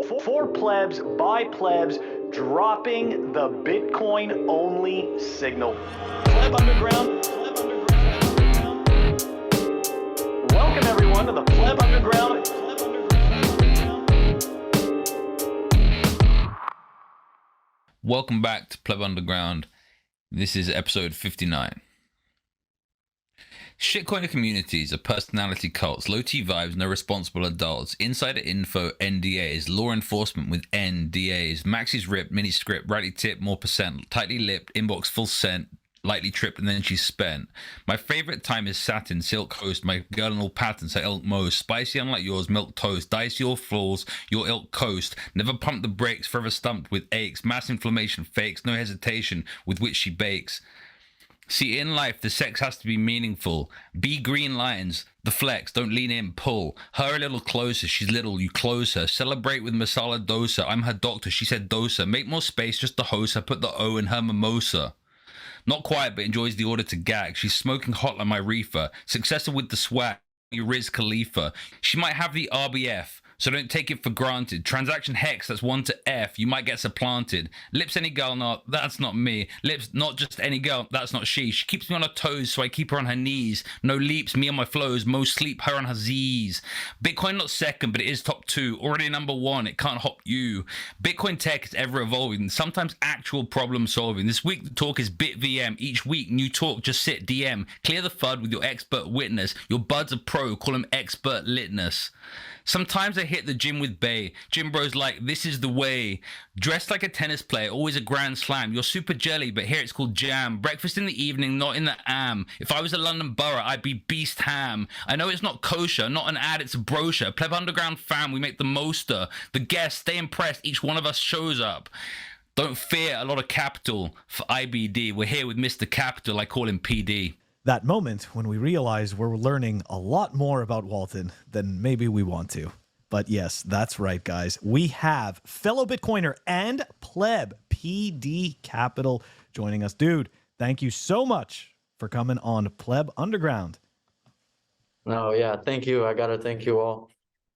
For plebs, by plebs, dropping the Bitcoin-only signal. Pleb Underground. Welcome everyone to the Pleb Underground. Welcome back to Pleb Underground. This is episode 59. Shitcoiner communities are personality cults, low-T vibes, no responsible adults, insider info, NDAs, law enforcement with NDAs, maxis ripped, mini script, rightly tipped, more percent, tightly lipped, inbox full sent, lightly tripped, and then she's spent. My favorite time is satin, silk host, my girl in all patterns, her ilk most, spicy unlike yours, milk toast, dice your flaws, your ilk coast, never pump the brakes, forever stumped with aches, mass inflammation fakes, no hesitation with which she bakes. See, in life, the sex has to be meaningful. Be green lines, the flex, don't lean in, pull. Her a little closer, she's little, you close her. Celebrate with masala dosa, I'm her doctor, she said dosa. Make more space, just the host, I put the O in her mimosa. Not quiet, but enjoys the order to gag. She's smoking hot like my reefer. Successor with the swag, Riz Khalifa. She might have the RBF, so don't take it for granted. Transaction hex, that's 1 to F, you might get supplanted. Lips any girl, not, that's not me. Lips not just any girl, that's not she. She keeps me on her toes, so I keep her on her knees. No leaps, me on my flows, most sleep, her on her Z's. Bitcoin not second, but it is top 2. Already number 1, it can't hop you. Bitcoin tech is ever evolving, sometimes actual problem solving. This week the talk is BitVM. Each week, new talk, just sit DM. Clear the FUD with your expert witness. Your buds are pro, call him expert litness. Sometimes I hit the gym with Bay. Gym bros like, this is the way. Dressed like a tennis player, always a grand slam. You're super jelly, but here it's called jam. Breakfast in the evening, not in the am. If I was a London borough, I'd be beast ham. I know it's not kosher, not an ad, it's a brochure. Pleb Underground fam, we make the moster. The guests, stay impressed, each one of us shows up. Don't fear a lot of capital for IBD. We're here with Mr. Capital, I call him PD. That moment when we realize we're learning a lot more about Walton than maybe we want to. But yes, that's right, guys. We have fellow Bitcoiner and pleb PD Capital joining us. Dude, thank you so much for coming on Pleb Underground. No, yeah, thank you. I gotta thank you all,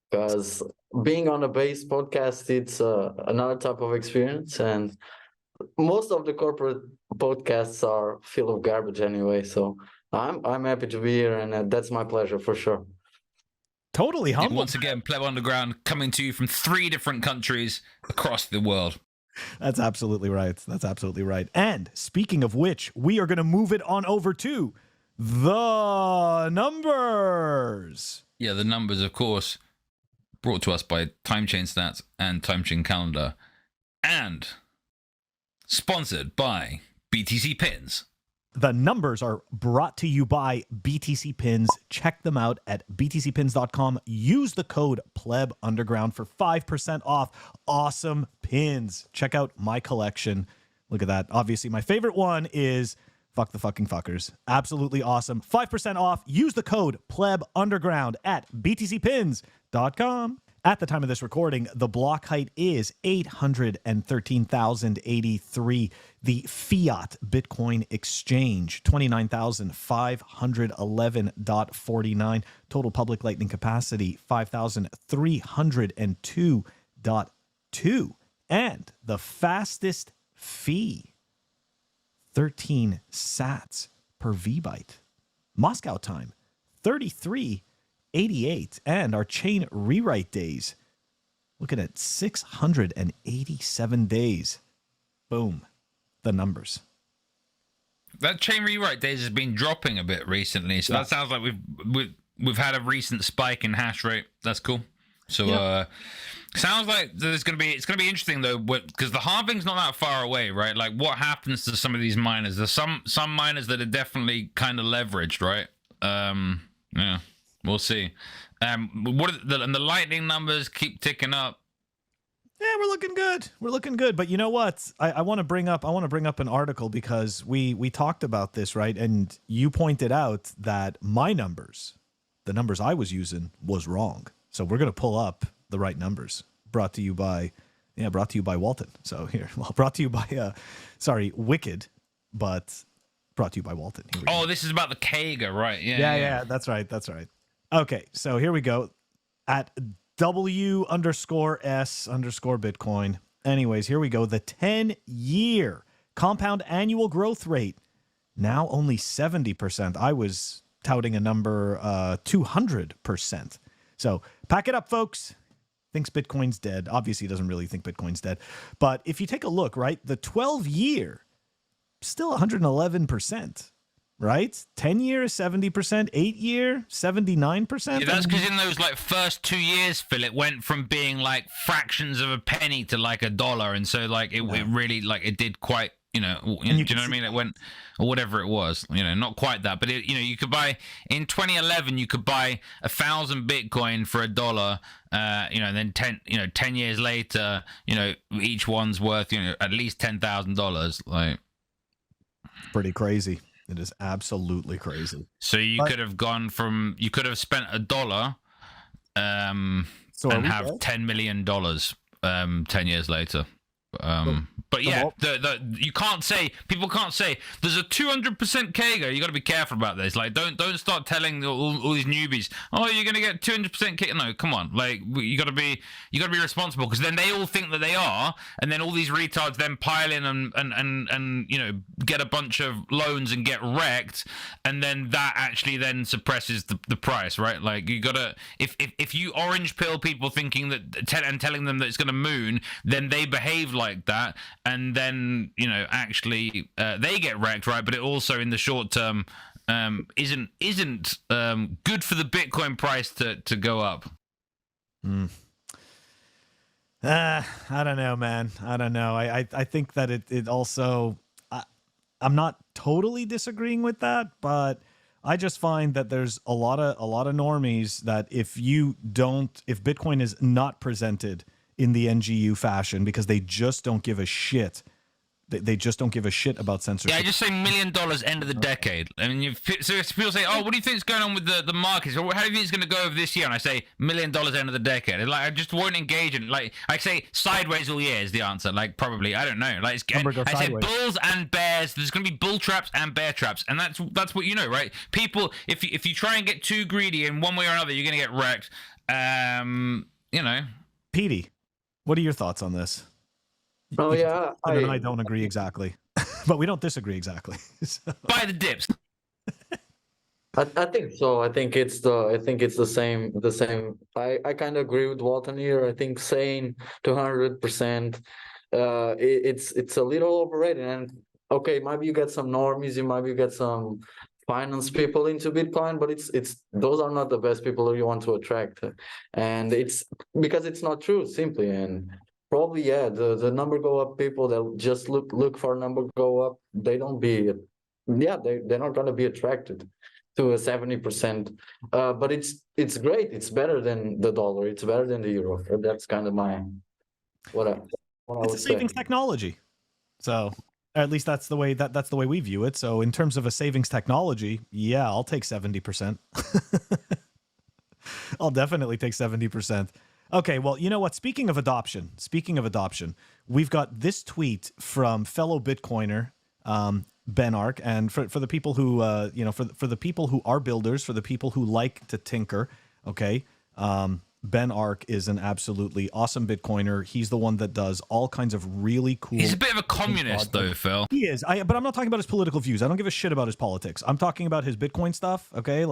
because being on a base podcast, it's another type of experience, and most of the corporate podcasts are full of garbage anyway, so I'm happy to be here, and that's my pleasure for sure. Totally humble. Once again, Pleb Underground coming to you from 3 different countries across the world. That's absolutely right. That's absolutely right. And speaking of which, we are going to move it on over to the numbers. Yeah, the numbers, of course, brought to us by TimeChain Stats and TimeChain Calendar, and sponsored by BTC Pins. The numbers are brought to you by BTC Pins. Check them out at btcpins.com. Use the code Pleb Underground for 5% off awesome pins. Check out my collection. Look at that. Obviously, my favorite one is Fuck the Fucking Fuckers. Absolutely awesome. 5% off. Use the code Pleb Underground at btcpins.com. At the time of this recording, the block height is 813,083. The fiat Bitcoin exchange, 29,511.49. Total public lightning capacity, 5,302.2. And the fastest fee, 13 sats per VByte. Moscow time, 33.88, and our chain rewrite days, looking at 687 days. Boom, the numbers. That chain rewrite days has been dropping a bit recently, so that sounds like we've had a recent spike in hash rate. That's cool. So sounds like it's gonna be interesting though, because the halving's not that far away, right? Like, what happens to some of these miners? There's some miners that are definitely kind of leveraged, right? Yeah. We'll see. And the lightning numbers keep ticking up. Yeah, we're looking good. We're looking good. But you know what? I want to bring up an article because we talked about this, right? And you pointed out that my numbers, the numbers I was using, was wrong. So we're gonna pull up the right numbers. Brought to you by Walton. So here, well, brought to you by Wicked, but brought to you by Walton. Here we go. This is about the CAGR, right? Yeah, that's right. Okay, so here we go. At W_S_Bitcoin. Anyways, here we go. The 10-year compound annual growth rate, now only 70%. I was touting a number 200%. So pack it up, folks. Thinks Bitcoin's dead. Obviously, he doesn't really think Bitcoin's dead. But if you take a look, right, the 12-year, still 111%. Right? 10 years, 70%, 8 year, 79%. Yeah, that's because in those like first 2 years, Phil, it went from being like fractions of a penny to like $1. And so like it really like it did quite, do you know what I mean? It went, or whatever it was, not quite that, but you could buy in 2011, you could buy 1,000 Bitcoin for $1, and then 10 years later, each one's worth, at least $10,000. Like, pretty crazy. It is absolutely crazy. So you could have spent $1, and have $10 million, 10 years later. But yeah, you can't say, people can't say there's a 200% CAGR. You got to be careful about this. Like, don't start telling all these newbies, oh, you're gonna get 200% CAGR. No, come on. Like, you got to be responsible, because then they all think that they are, and then all these retards then pile in and get a bunch of loans and get wrecked, and then that actually then suppresses the price, right? Like, you gotta, if you orange pill people thinking that and telling them that it's gonna moon, then they behave like that, and then actually they get wrecked, right? But it also in the short term isn't good for the Bitcoin price to go up. I don't know, man. I don't know. I think that it also, I'm not totally disagreeing with that, but I just find that there's a lot of normies that if Bitcoin is not presented in the NGU fashion, because they just don't give a shit. They just don't give a shit about censorship. Yeah, I just say $1 million end of the decade. I mean, so if people say, "Oh, what do you think is going on with the markets? Or how do you think it's going to go over this year?" And I say $1 million end of the decade. Like, I just won't engage in. Like, I say sideways all year is the answer. Like, probably, I don't know. Like, I say bulls and bears. There's going to be bull traps and bear traps, and that's what right? People, if you try and get too greedy in one way or another, you're going to get wrecked. Petey, what are your thoughts on this? Oh yeah, I don't agree exactly, but we don't disagree exactly. So. Buy the dips. I think so. I think it's the same. I kind of agree with Walton here. I think saying 200%, it's a little overrated. And okay, maybe you get some normies, you get some finance people into Bitcoin, but it's those are not the best people you want to attract, and it's because it's not true simply. And probably, yeah, the number go up people that just look for a number go up, they're not going to be attracted to a 70%. But it's great. It's better than the dollar. It's better than the euro. That's kind of what I it's a savings technology. So at least that's the way we view it. So in terms of a savings technology, yeah, I'll take 70%. I'll definitely take 70%. Okay, well, you know what? Speaking of adoption, we've got this tweet from fellow Bitcoiner Ben Ark, and for the people who for the people who are builders, for the people who like to tinker, okay, Ben Ark is an absolutely awesome Bitcoiner. He's the one that does all kinds of really cool. He's a bit of a communist, though, Phil. He is. But I'm not talking about his political views. I don't give a shit about his politics. I'm talking about his Bitcoin stuff. Okay,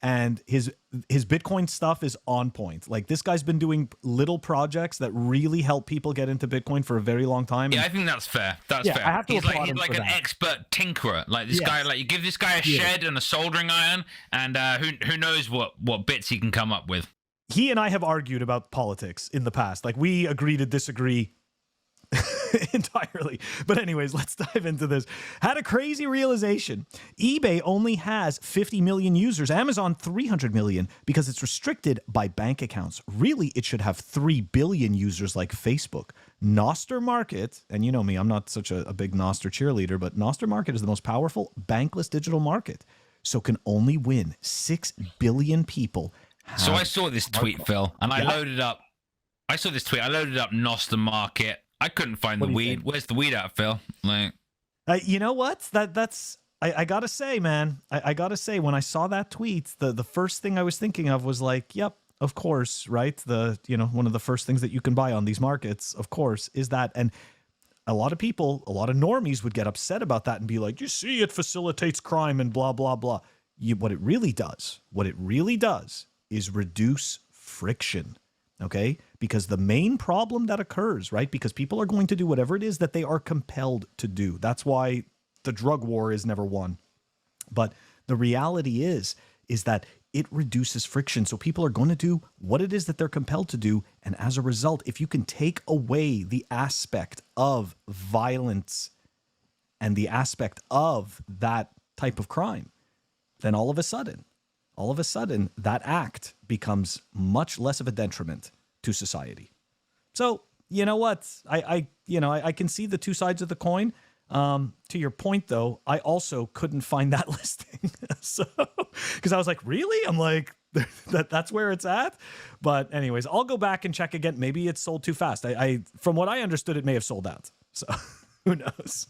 and his Bitcoin stuff is on point. Like, this guy's been doing little projects that really help people get into Bitcoin for a very long time. Yeah, I think that's fair. That's fair. He's like an expert tinkerer. Like, this guy, like, you give this guy a shed and a soldering iron, and who knows what bits he can come up with. He and I have argued about politics in the past. Like, we agree to disagree entirely. But anyways, let's dive into this. Had a crazy realization. eBay only has 50 million users. Amazon 300 million because it's restricted by bank accounts. Really, it should have 3 billion users like Facebook. Nostr Market, and you know me, I'm not such a big Nostr cheerleader, but Nostr Market is the most powerful bankless digital market. So can only win 6 billion people. So I saw this tweet, Phil, and I loaded up. I saw this tweet. I loaded up Nostr Market. I couldn't find the weed. Where's the weed at, Phil? Like, you know what? That's I gotta say, man. I gotta say, when I saw that tweet, the first thing I was thinking of was like, yep, of course, right? One of the first things that you can buy on these markets, of course, is that. And a lot of people, a lot of normies would get upset about that and be like, you see, it facilitates crime and blah, blah, blah. What it really does is reduce friction. Okay? Because the main problem that occurs, right? Because people are going to do whatever it is that they are compelled to do. That's why the drug war is never won. But the reality is that it reduces friction. So people are going to do what it is that they're compelled to do. And as a result, if you can take away the aspect of violence and the aspect of that type of crime, then all of a sudden, that act becomes much less of a detriment to society. So, you know what? I can see the two sides of the coin. To your point, though, I also couldn't find that listing. So, because I was like, really? I'm like, that's where it's at. But anyways, I'll go back and check again. Maybe it's sold too fast. From what I understood, it may have sold out. So who knows?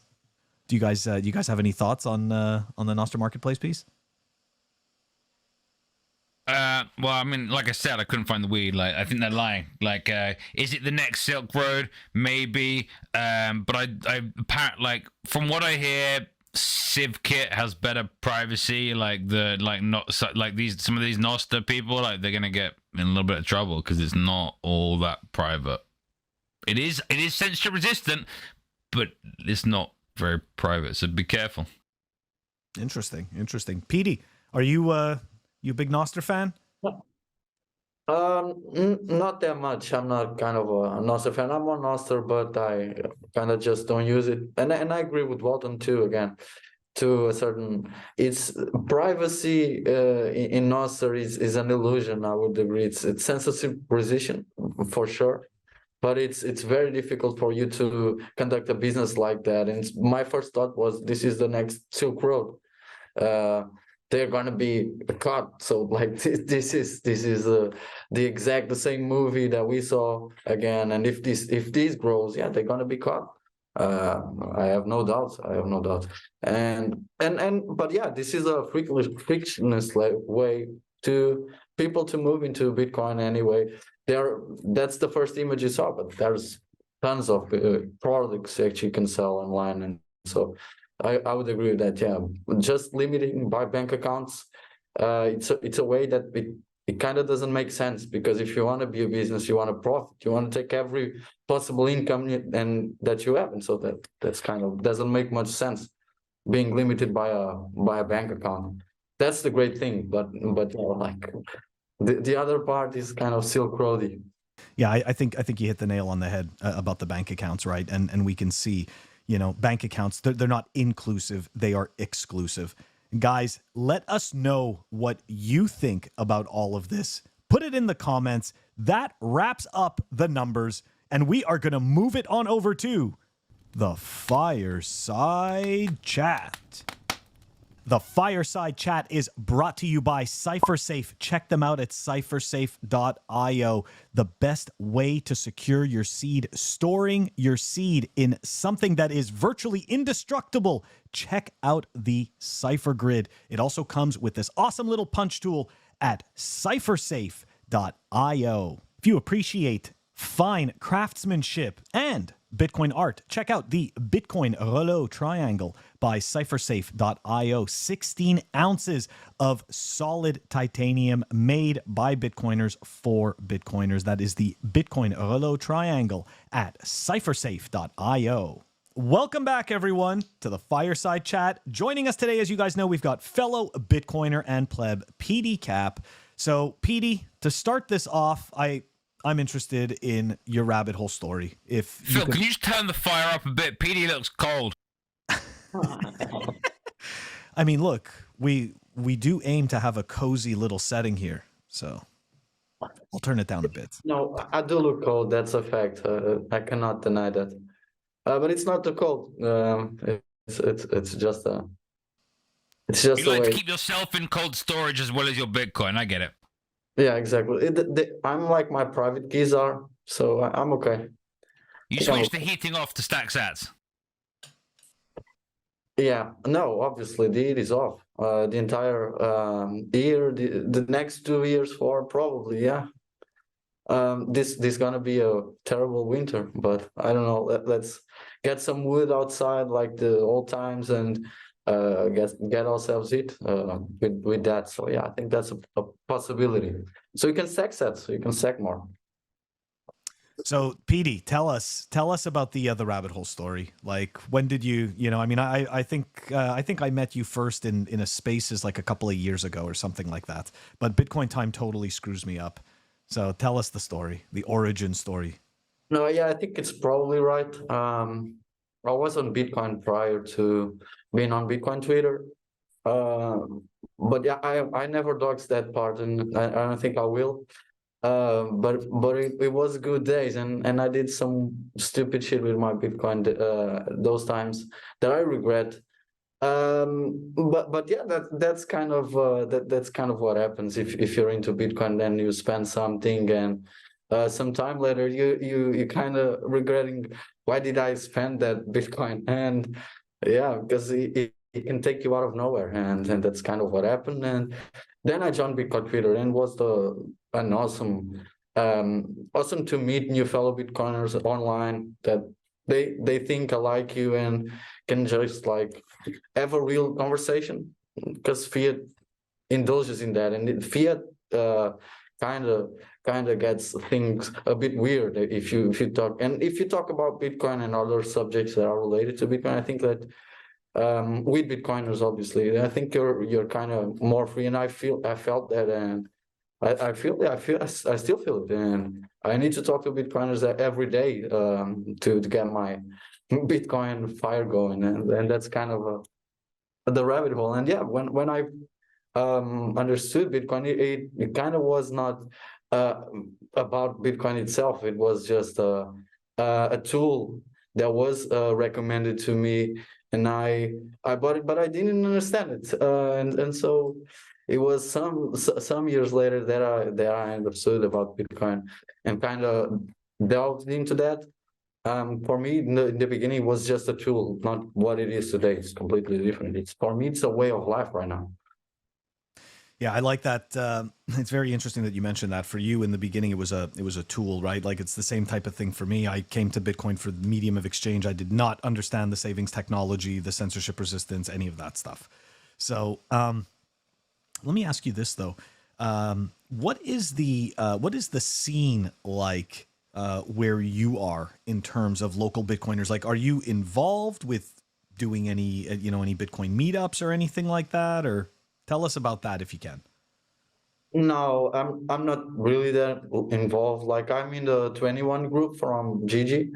Do you guys have any thoughts on the Nostr Marketplace piece? Well, I mean, like I said, I couldn't find the weed. Like, I think they're lying. Like, is it the next Silk Road? Maybe. But I like from what I hear, CivKit has better privacy. Like some of these Nostr people, like they're gonna get in a little bit of trouble because it's not all that private. It is censorship resistant, but it's not very private. So be careful. Interesting. PD, are you a big Nostr fan? Not that much. I'm not kind of a Nostr fan. I'm on Nostr, but I kind of just don't use it. And I agree with Walton too. Again, to a certain, it's privacy in Nostr is an illusion. I would agree. It's censorship resistant for sure, but it's very difficult for you to conduct a business like that. And my first thought was, this is the next Silk Road. They're gonna be caught. So like this is the same movie that we saw again. And if this grows, yeah, they're gonna be caught. I have no doubts. But yeah, this is a frictionless way to people to move into Bitcoin anyway. That's the first image you saw, but there's tons of products that you can sell online, and so I would agree with that. Yeah, just limiting by bank accounts, it's a way that it kind of doesn't make sense, because if you want to be a business, you want to profit, you want to take every possible income and that you have, and so that's kind of doesn't make much sense being limited by a bank account. That's the great thing, but like the other part is kind of Silk Roady. Yeah, I think you hit the nail on the head about the bank accounts, right? And we can see, bank accounts, they're not inclusive, they are exclusive. Guys, let us know what you think about all of this. Put it in the comments. That wraps up the numbers, and we are going to move it on over to the Fireside Chat. The Fireside Chat is brought to you by CypherSafe. Check them out at CypherSafe.io. The best way to secure your seed, storing your seed in something that is virtually indestructible. Check out the Cypher Grid. It also comes with this awesome little punch tool at CypherSafe.io. If you appreciate fine craftsmanship and Bitcoin art, check out the Bitcoin Rouleau Triangle by CypherSafe.io. 16 ounces of solid titanium made by Bitcoiners for Bitcoiners. That is the Bitcoin Rouleau Triangle at CypherSafe.io. Welcome back, everyone, to the Fireside Chat. Joining us today, as you guys know, we've got fellow Bitcoiner and pleb PDcap. So, PD, to start this off, I'm interested in your rabbit hole story. Phil, can you just turn the fire up a bit? PD looks cold. I mean, look, we do aim to have a cozy little setting here, so I'll turn it down a bit. No, I do look cold. That's a fact. I cannot deny that. But it's not too cold. It's just a. It's just you like a way. to keep yourself in cold storage as well as your Bitcoin. I get it. Yeah, exactly. I'm like my private keys are, so I'm okay. You switch the heating off to stack sats. Yeah, no, obviously the heat is off. The entire year, the next 2 years for probably, yeah. this gonna be a terrible winter, but I don't know. Let's get some wood outside like the old times and get ourselves hit with that. So yeah, I think that's a possibility. So you can stack sets, so you can stack more. So, PD, tell us about the rabbit hole story. Like, when did you know? I mean, I think I met you first in a Spaces like a couple of years ago or something like that. But Bitcoin time totally screws me up. So tell us the story, the origin story. No, yeah, I think it's probably right. I was on Bitcoin prior to being on Bitcoin Twitter. But yeah, I never doxed that part, and I don't think I will. But it was good days, and I did some stupid shit with my Bitcoin those times that I regret. But yeah, that's kind of that's kind of what happens if you're into Bitcoin, then you spend something, and some time later you kind of regretting, why did I spend that Bitcoin? And yeah, because it can take you out of nowhere, and that's kind of what happened. And then I joined Bitcoin Twitter, and was an awesome to meet new fellow Bitcoiners online that they think alike you and can just like have a real conversation, because fiat indulges in that, and fiat kind of gets things a bit weird if you talk about Bitcoin and other subjects that are related to Bitcoin. I think that with Bitcoiners, obviously, I think you're kind of more free, and I felt that, and I still feel it, and I need to talk to Bitcoiners every day to get my Bitcoin fire going, and that's kind of the rabbit hole. And yeah, when I understood Bitcoin, it kind of was not about Bitcoin itself. It was just a tool that was recommended to me, and I bought it, but I didn't understand it, and so it was some years later that I understood about Bitcoin and kind of delved into that. For me, in the beginning, it was just a tool, not what it is today. It's completely different. For me, it's a way of life right now. Yeah, I like that. It's very interesting that you mentioned that. For you, in the beginning, it was a tool, right? Like, it's the same type of thing for me. I came to Bitcoin for the medium of exchange. I did not understand the savings technology, the censorship resistance, any of that stuff. So let me ask you this though: what is the scene like where you are in terms of local Bitcoiners? Like, are you involved with doing any any Bitcoin meetups or anything like that? Or tell us about that if you can. No, I'm not really that involved. Like, I'm in the 21 group from Gigi,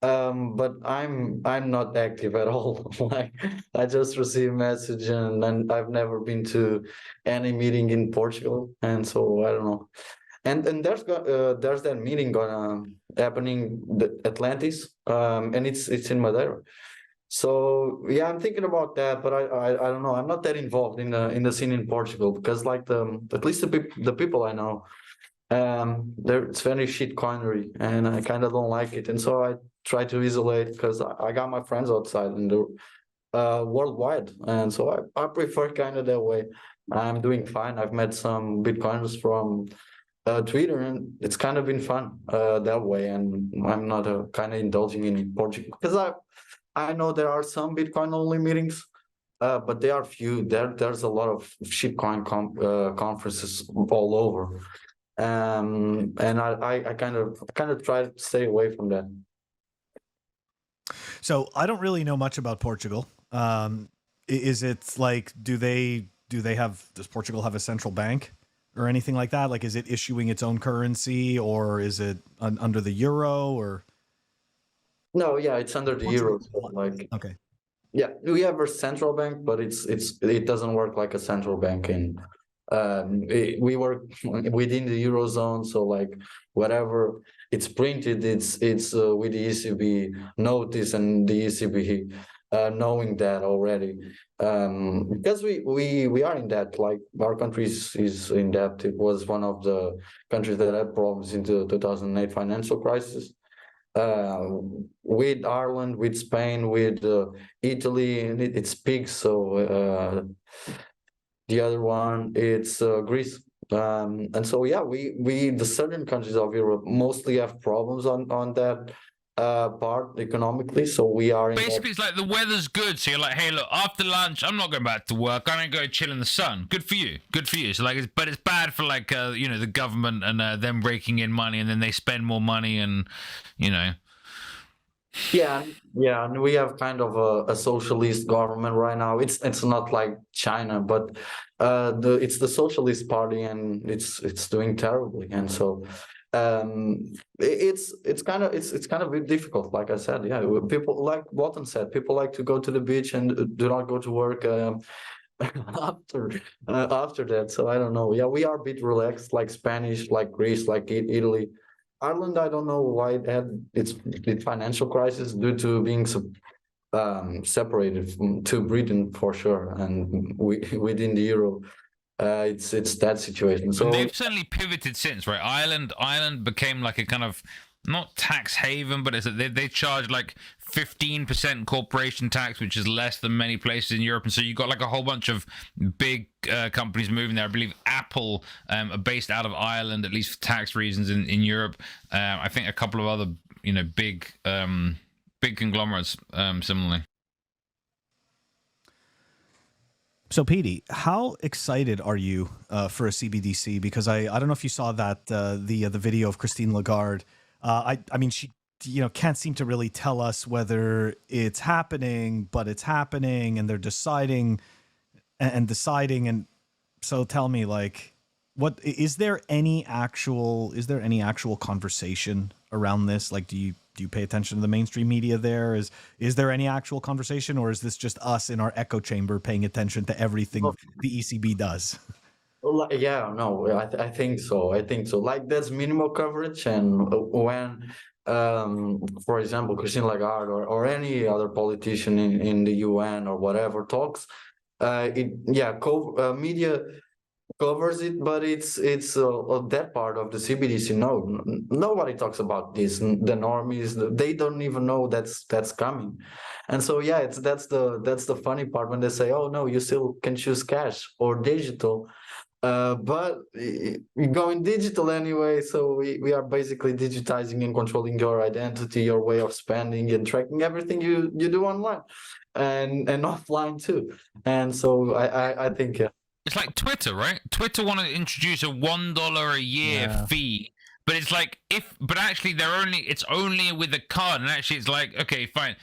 but I'm not active at all. Like, I just receive message, and I've never been to any meeting in Portugal, and so I don't know. And there's that meeting gonna happening the Atlantis, and it's in Madeira. So yeah, I'm thinking about that, but I don't know. I'm not that involved in the scene in Portugal, because like at least the people I know, it's very shit coinery, and I kind of don't like it, and so I try to isolate, because I got my friends outside and the worldwide, and so I prefer kind of that way. I'm doing fine. I've met some Bitcoiners from Twitter, and it's kind of been fun that way, and I'm not kind of indulging in Portugal, because I know there are some Bitcoin only meetings, but they are few. There's a lot of shitcoin conferences all over, and I kind of try to stay away from that. So I don't really know much about Portugal. Is it like, does Portugal have a central bank or anything like that? Like, is it issuing its own currency, or is it under the euro, or? No, yeah, it's under the euro. So like, okay. Yeah, we have a central bank, but it doesn't work like a central bank in. We work within the eurozone, so like whatever it's printed, it's with the ECB notice and the ECB knowing that already. Because we are in debt. Like, our country is in debt. It was one of the countries that had problems in the 2008 financial crisis. With Ireland, with Spain, with Italy, and it's big. So the other one, it's Greece. And so yeah, we the southern countries of Europe mostly have problems on that part economically. So we are in that. Basically, it's like the weather's good, so you're like, hey, look, after lunch, I'm not going back to work. I'm gonna go chill in the sun. Good for you. Good for you. So like, but it's bad for like, the government and them raking in money, and then they spend more money, and Yeah, and we have kind of a socialist government right now. It's not like China, but it's the Socialist Party, and it's doing terribly. And so it's kind of difficult. Like I said, yeah, people, like Walton said, people like to go to the beach and do not go to work after that. So I don't know. Yeah, we are a bit relaxed, like Spanish, like Greece, like Italy. Ireland, I don't know why it had its financial crisis due to being separated to Britain for sure, and within the euro, it's that situation. So and they've certainly pivoted since, right? Ireland became like a kind of not tax haven, but it's they charge like 15% corporation tax, which is less than many places in Europe. And so you got like a whole bunch of big companies moving there. I believe Apple are based out of Ireland, at least for tax reasons in Europe. I think a couple of other big conglomerates similarly. So, Petey, how excited are you for a CBDC? Because I don't know if you saw that the video of Christine Lagarde. I mean, she can't seem to really tell us whether it's happening, but it's happening, and they're deciding and deciding. And so, tell me, like, what is there any actual conversation around this? Like, do you pay attention to the mainstream media there? Is there any actual conversation, or is this just us in our echo chamber paying attention to everything the ECB does? Yeah, no, I think so. Like, there's minimal coverage, and when, for example, Christine Lagarde or any other politician in the UN or whatever talks, media covers it, but it's that part of the CBDC. No, nobody talks about this. The normies, they don't even know that's coming. And so yeah, that's the funny part when they say, oh no, you still can choose cash or digital, but you're going digital anyway. So we are basically digitizing and controlling your identity, your way of spending, and tracking everything you do online and offline too. And so I think It's like Twitter, right? Twitter want to introduce a $1 a year fee, but it's like but actually it's only with a card, and actually it's like, okay, fine.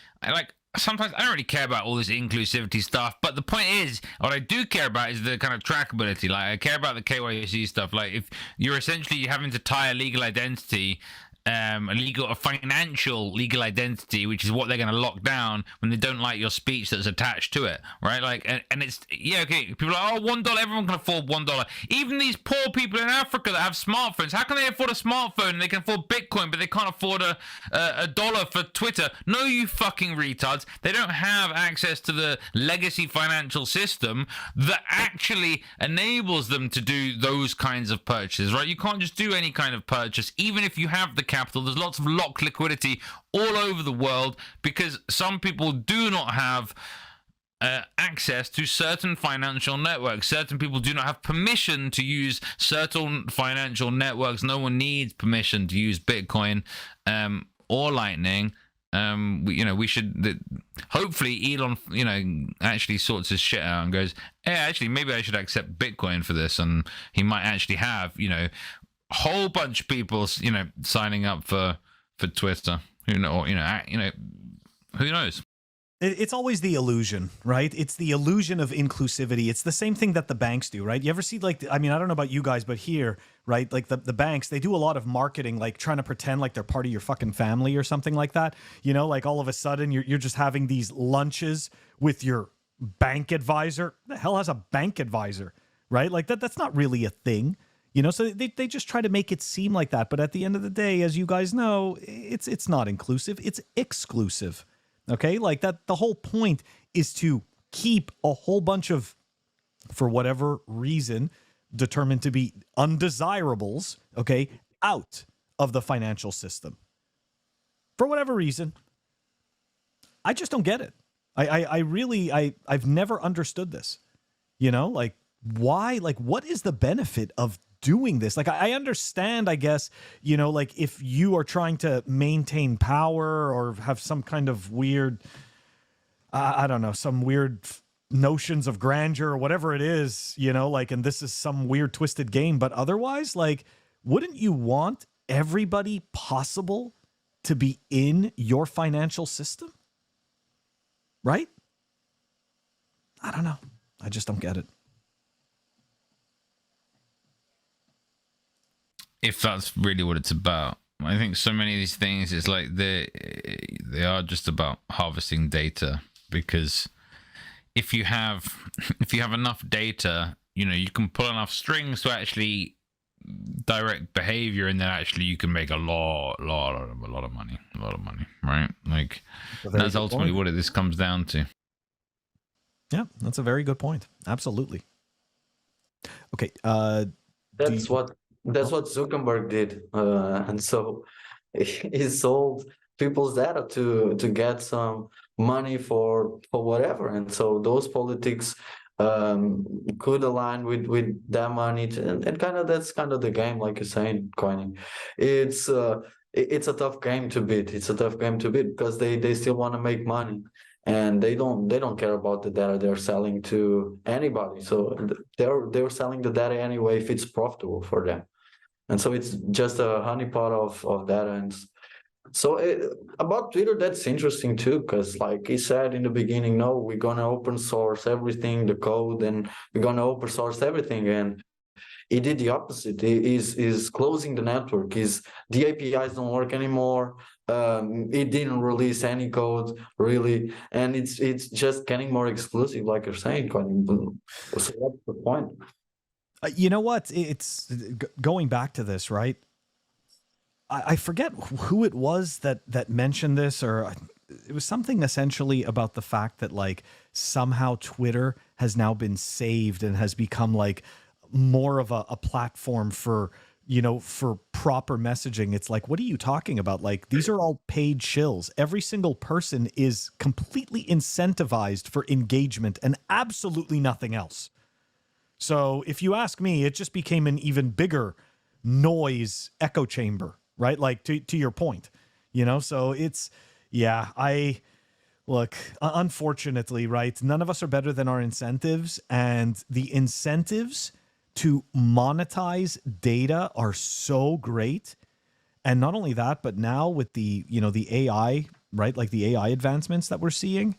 Sometimes I don't really care about all this inclusivity stuff, but the point is, what I do care about is the kind of trackability. Like, I care about the KYC stuff. Like, if you're essentially having to tie a legal identity, a financial legal identity, which is what they're going to lock down when they don't like your speech that's attached to it, right? Like, and it's, yeah, okay, people are like, oh, $1, everyone can afford $1. Even these poor people in Africa that have smartphones, how can they afford a smartphone? They can afford Bitcoin, but they can't afford a dollar for Twitter. No, you fucking retards. They don't have access to the legacy financial system that actually enables them to do those kinds of purchases, right? You can't just do any kind of purchase, even if you have the capital. There's lots of locked liquidity all over the world because some people do not have access to certain financial networks. Certain people do not have permission to use certain financial networks. No one needs permission to use Bitcoin or Lightning. We should hopefully Elon, actually sorts his shit out and goes, hey, actually, maybe I should accept Bitcoin for this, and he might actually have, a whole bunch of people, signing up for Twitter. Who knows? It's always the illusion, right? It's the illusion of inclusivity. It's the same thing that the banks do, right? You ever see, like, I don't know about you guys, but here, right, like the banks, they do a lot of marketing, like trying to pretend like they're part of your fucking family or something like that. Like all of a sudden you're just having these lunches with your bank advisor. Who the hell has a bank advisor, right? Like that's not really a thing. So they just try to make it seem like that. But at the end of the day, as you guys know, it's not inclusive. It's exclusive. Okay? Like that, the whole point is to keep a whole bunch of, for whatever reason, determined to be undesirables, okay, out of the financial system. For whatever reason. I just don't get it. I've never understood this. Like, why? Like, what is the benefit of doing this? Like, I understand, I guess, you know, like if you are trying to maintain power or have some kind of weird, I don't know, some weird notions of grandeur or whatever it is, you know, like, and this is some weird twisted game, but otherwise, like, wouldn't you want everybody possible to be in your financial system? Right? I don't know. I just don't get it. If that's really what it's about. I think so many of these things is like they are just about harvesting data, because if you have enough data, you know, you can pull enough strings to actually direct behavior, and then actually you can make a lot of money, right? Like that's ultimately what this comes down to. Yeah, that's a very good point. Absolutely. Okay, That's what Zuckerberg did, and so he sold people's data to get some money for whatever, and so those politics could align with that money, and kind of that's kind of the game, like you're saying, Coiny. It's a tough game to beat. It's a tough game to beat because they still want to make money. And they don't care about the data they're selling to anybody. So they're selling the data anyway if it's profitable for them. And so it's just a honeypot of data. And so about Twitter, that's interesting too, because like he said in the beginning, no, we're gonna open source everything, the code, and we're gonna open source everything. And he did the opposite. He is closing the network. The APIs don't work anymore. It didn't release any code really, and it's just getting more exclusive, like you're saying, Connie. So that's the point. You know what? It's going back to this, right? I forget who it was that mentioned this, or it was something essentially about the fact that like somehow Twitter has now been saved and has become like more of a platform for, you know, for proper messaging. It's like, what are you talking about? Like, these are all paid shills. Every single person is completely incentivized for engagement and absolutely nothing else. So if you ask me, it just became an even bigger noise echo chamber, right? Like to your point, you know? So it's, yeah, look, unfortunately, right? None of us are better than our incentives, and the incentives to monetize data are so great. And not only that, but now with the, you know, the AI, right? Like the AI advancements that we're seeing.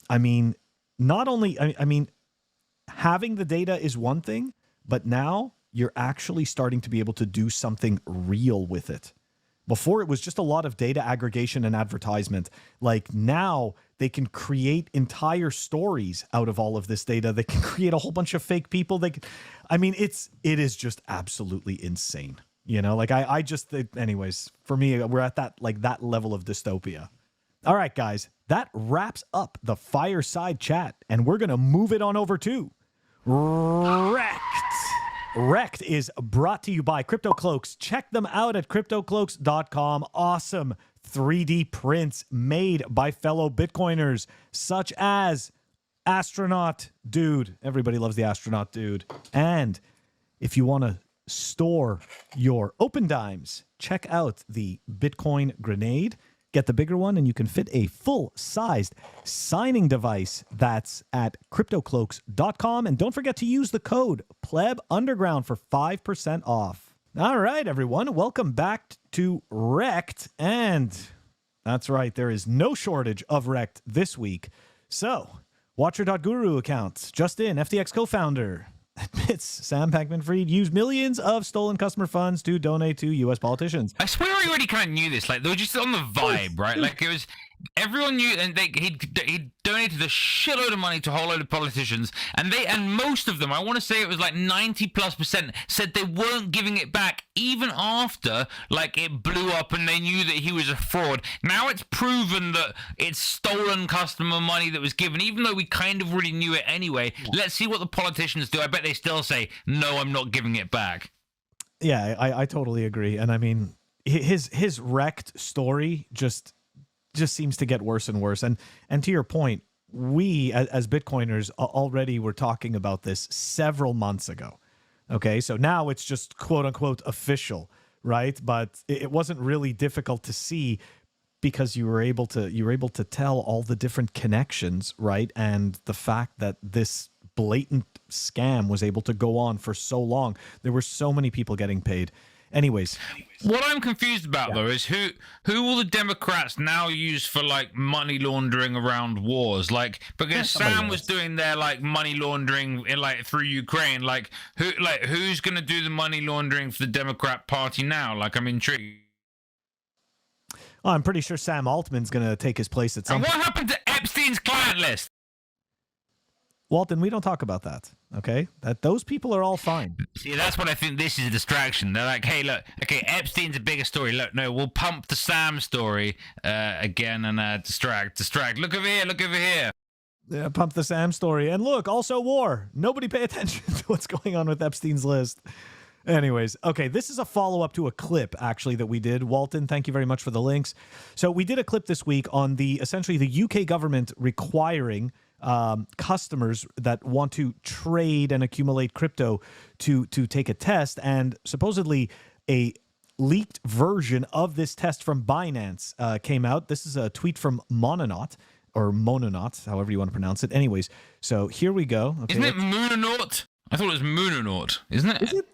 I mean, not only, I mean, having the data is one thing, but now you're actually starting to be able to do something real with it. Before, it was just a lot of data aggregation and advertisement. Like now they can create entire stories out of all of this data. They can create a whole bunch of fake people. I mean, it is just absolutely insane. You know, like I just, anyways, for me, we're at that level of dystopia. All right, guys, that wraps up the Fireside Chat, and we're going to move it on over to REKT. REKT is brought to you by CryptoCloaks. Check them out at CryptoCloaks.com. Awesome 3D prints made by fellow Bitcoiners, such as Astronaut Dude. Everybody loves the Astronaut Dude. And if you want to store your open dimes, check out the Bitcoin Grenade. Get the bigger one, and you can fit a full-sized signing device. That's at CryptoCloaks.com. And don't forget to use the code PlebUnderground for 5% off. All right, everyone. Welcome back to REKT. And that's right, there is no shortage of REKT this week. So, Watcher.guru account. Justin, FTX co-founder, admits Sam Bankman-Fried used millions of stolen customer funds to donate to U.S. politicians. I swear I already kind of knew this. Like, they were just on the vibe, right? Like, it was... Everyone knew, and he donated a shitload of money to a whole load of politicians, and most of them, I want to say it was like 90+%, said they weren't giving it back even after like it blew up and they knew that he was a fraud. Now it's proven that it's stolen customer money that was given, even though we kind of already knew it anyway. Let's see what the politicians do. I bet they still say, no, I'm not giving it back. Yeah, I totally agree. And I mean, his REKT story just seems to get worse and worse. And to your point, we as Bitcoiners already were talking about this several months ago, Okay, so now it's just quote unquote official, right? But it wasn't really difficult to see because you were able to tell all the different connections, right? And the fact that this blatant scam was able to go on for so long. There were so many people getting paid. Anyways, what I'm confused about though is who will the Democrats now use for like money laundering around wars? Like, because Sam was doing their like money laundering in like through Ukraine. Like who's gonna do the money laundering for the Democrat Party now? Like, I'm intrigued. Oh, I'm pretty sure Sam Altman's gonna take his place at some. And what happened to Epstein's client list? Walton, we don't talk about that, okay? That those people are all fine. See, that's what I think this is a distraction. They're like, hey, look, okay, Epstein's a bigger story. Look, no, we'll pump the Sam story again and distract. Look over here. Yeah, pump the Sam story. And look, also war. Nobody pay attention to what's going on with Epstein's list. Anyways, okay, this is a follow-up to a clip, actually, that we did. Walton, thank you very much for the links. So we did a clip this week on essentially the UK government requiring customers that want to trade and accumulate crypto to take a test, and supposedly a leaked version of this test from Binance came out. This is a tweet from Mononaut, or Mononaut, however you want to pronounce it. Anyways, so here we go. Okay, isn't it Moononaut? I thought it was Moononaut, isn't it? Is it?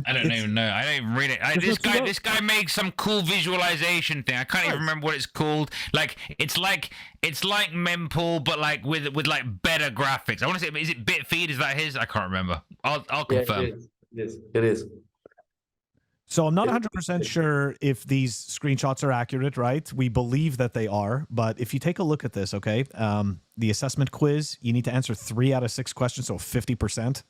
I don't even know. I don't even read it. This guy makes some cool visualization thing. I can't even remember what it's called. Like it's like Mempool, but like with like better graphics. I want to say, is it Bitfeed? Is that his? I can't remember. I'll confirm. Yeah, it is. So I'm not 100% sure if these screenshots are accurate, right? We believe that they are, but if you take a look at this, okay, the assessment quiz, you need to answer 3 out of 6 questions, so 50%.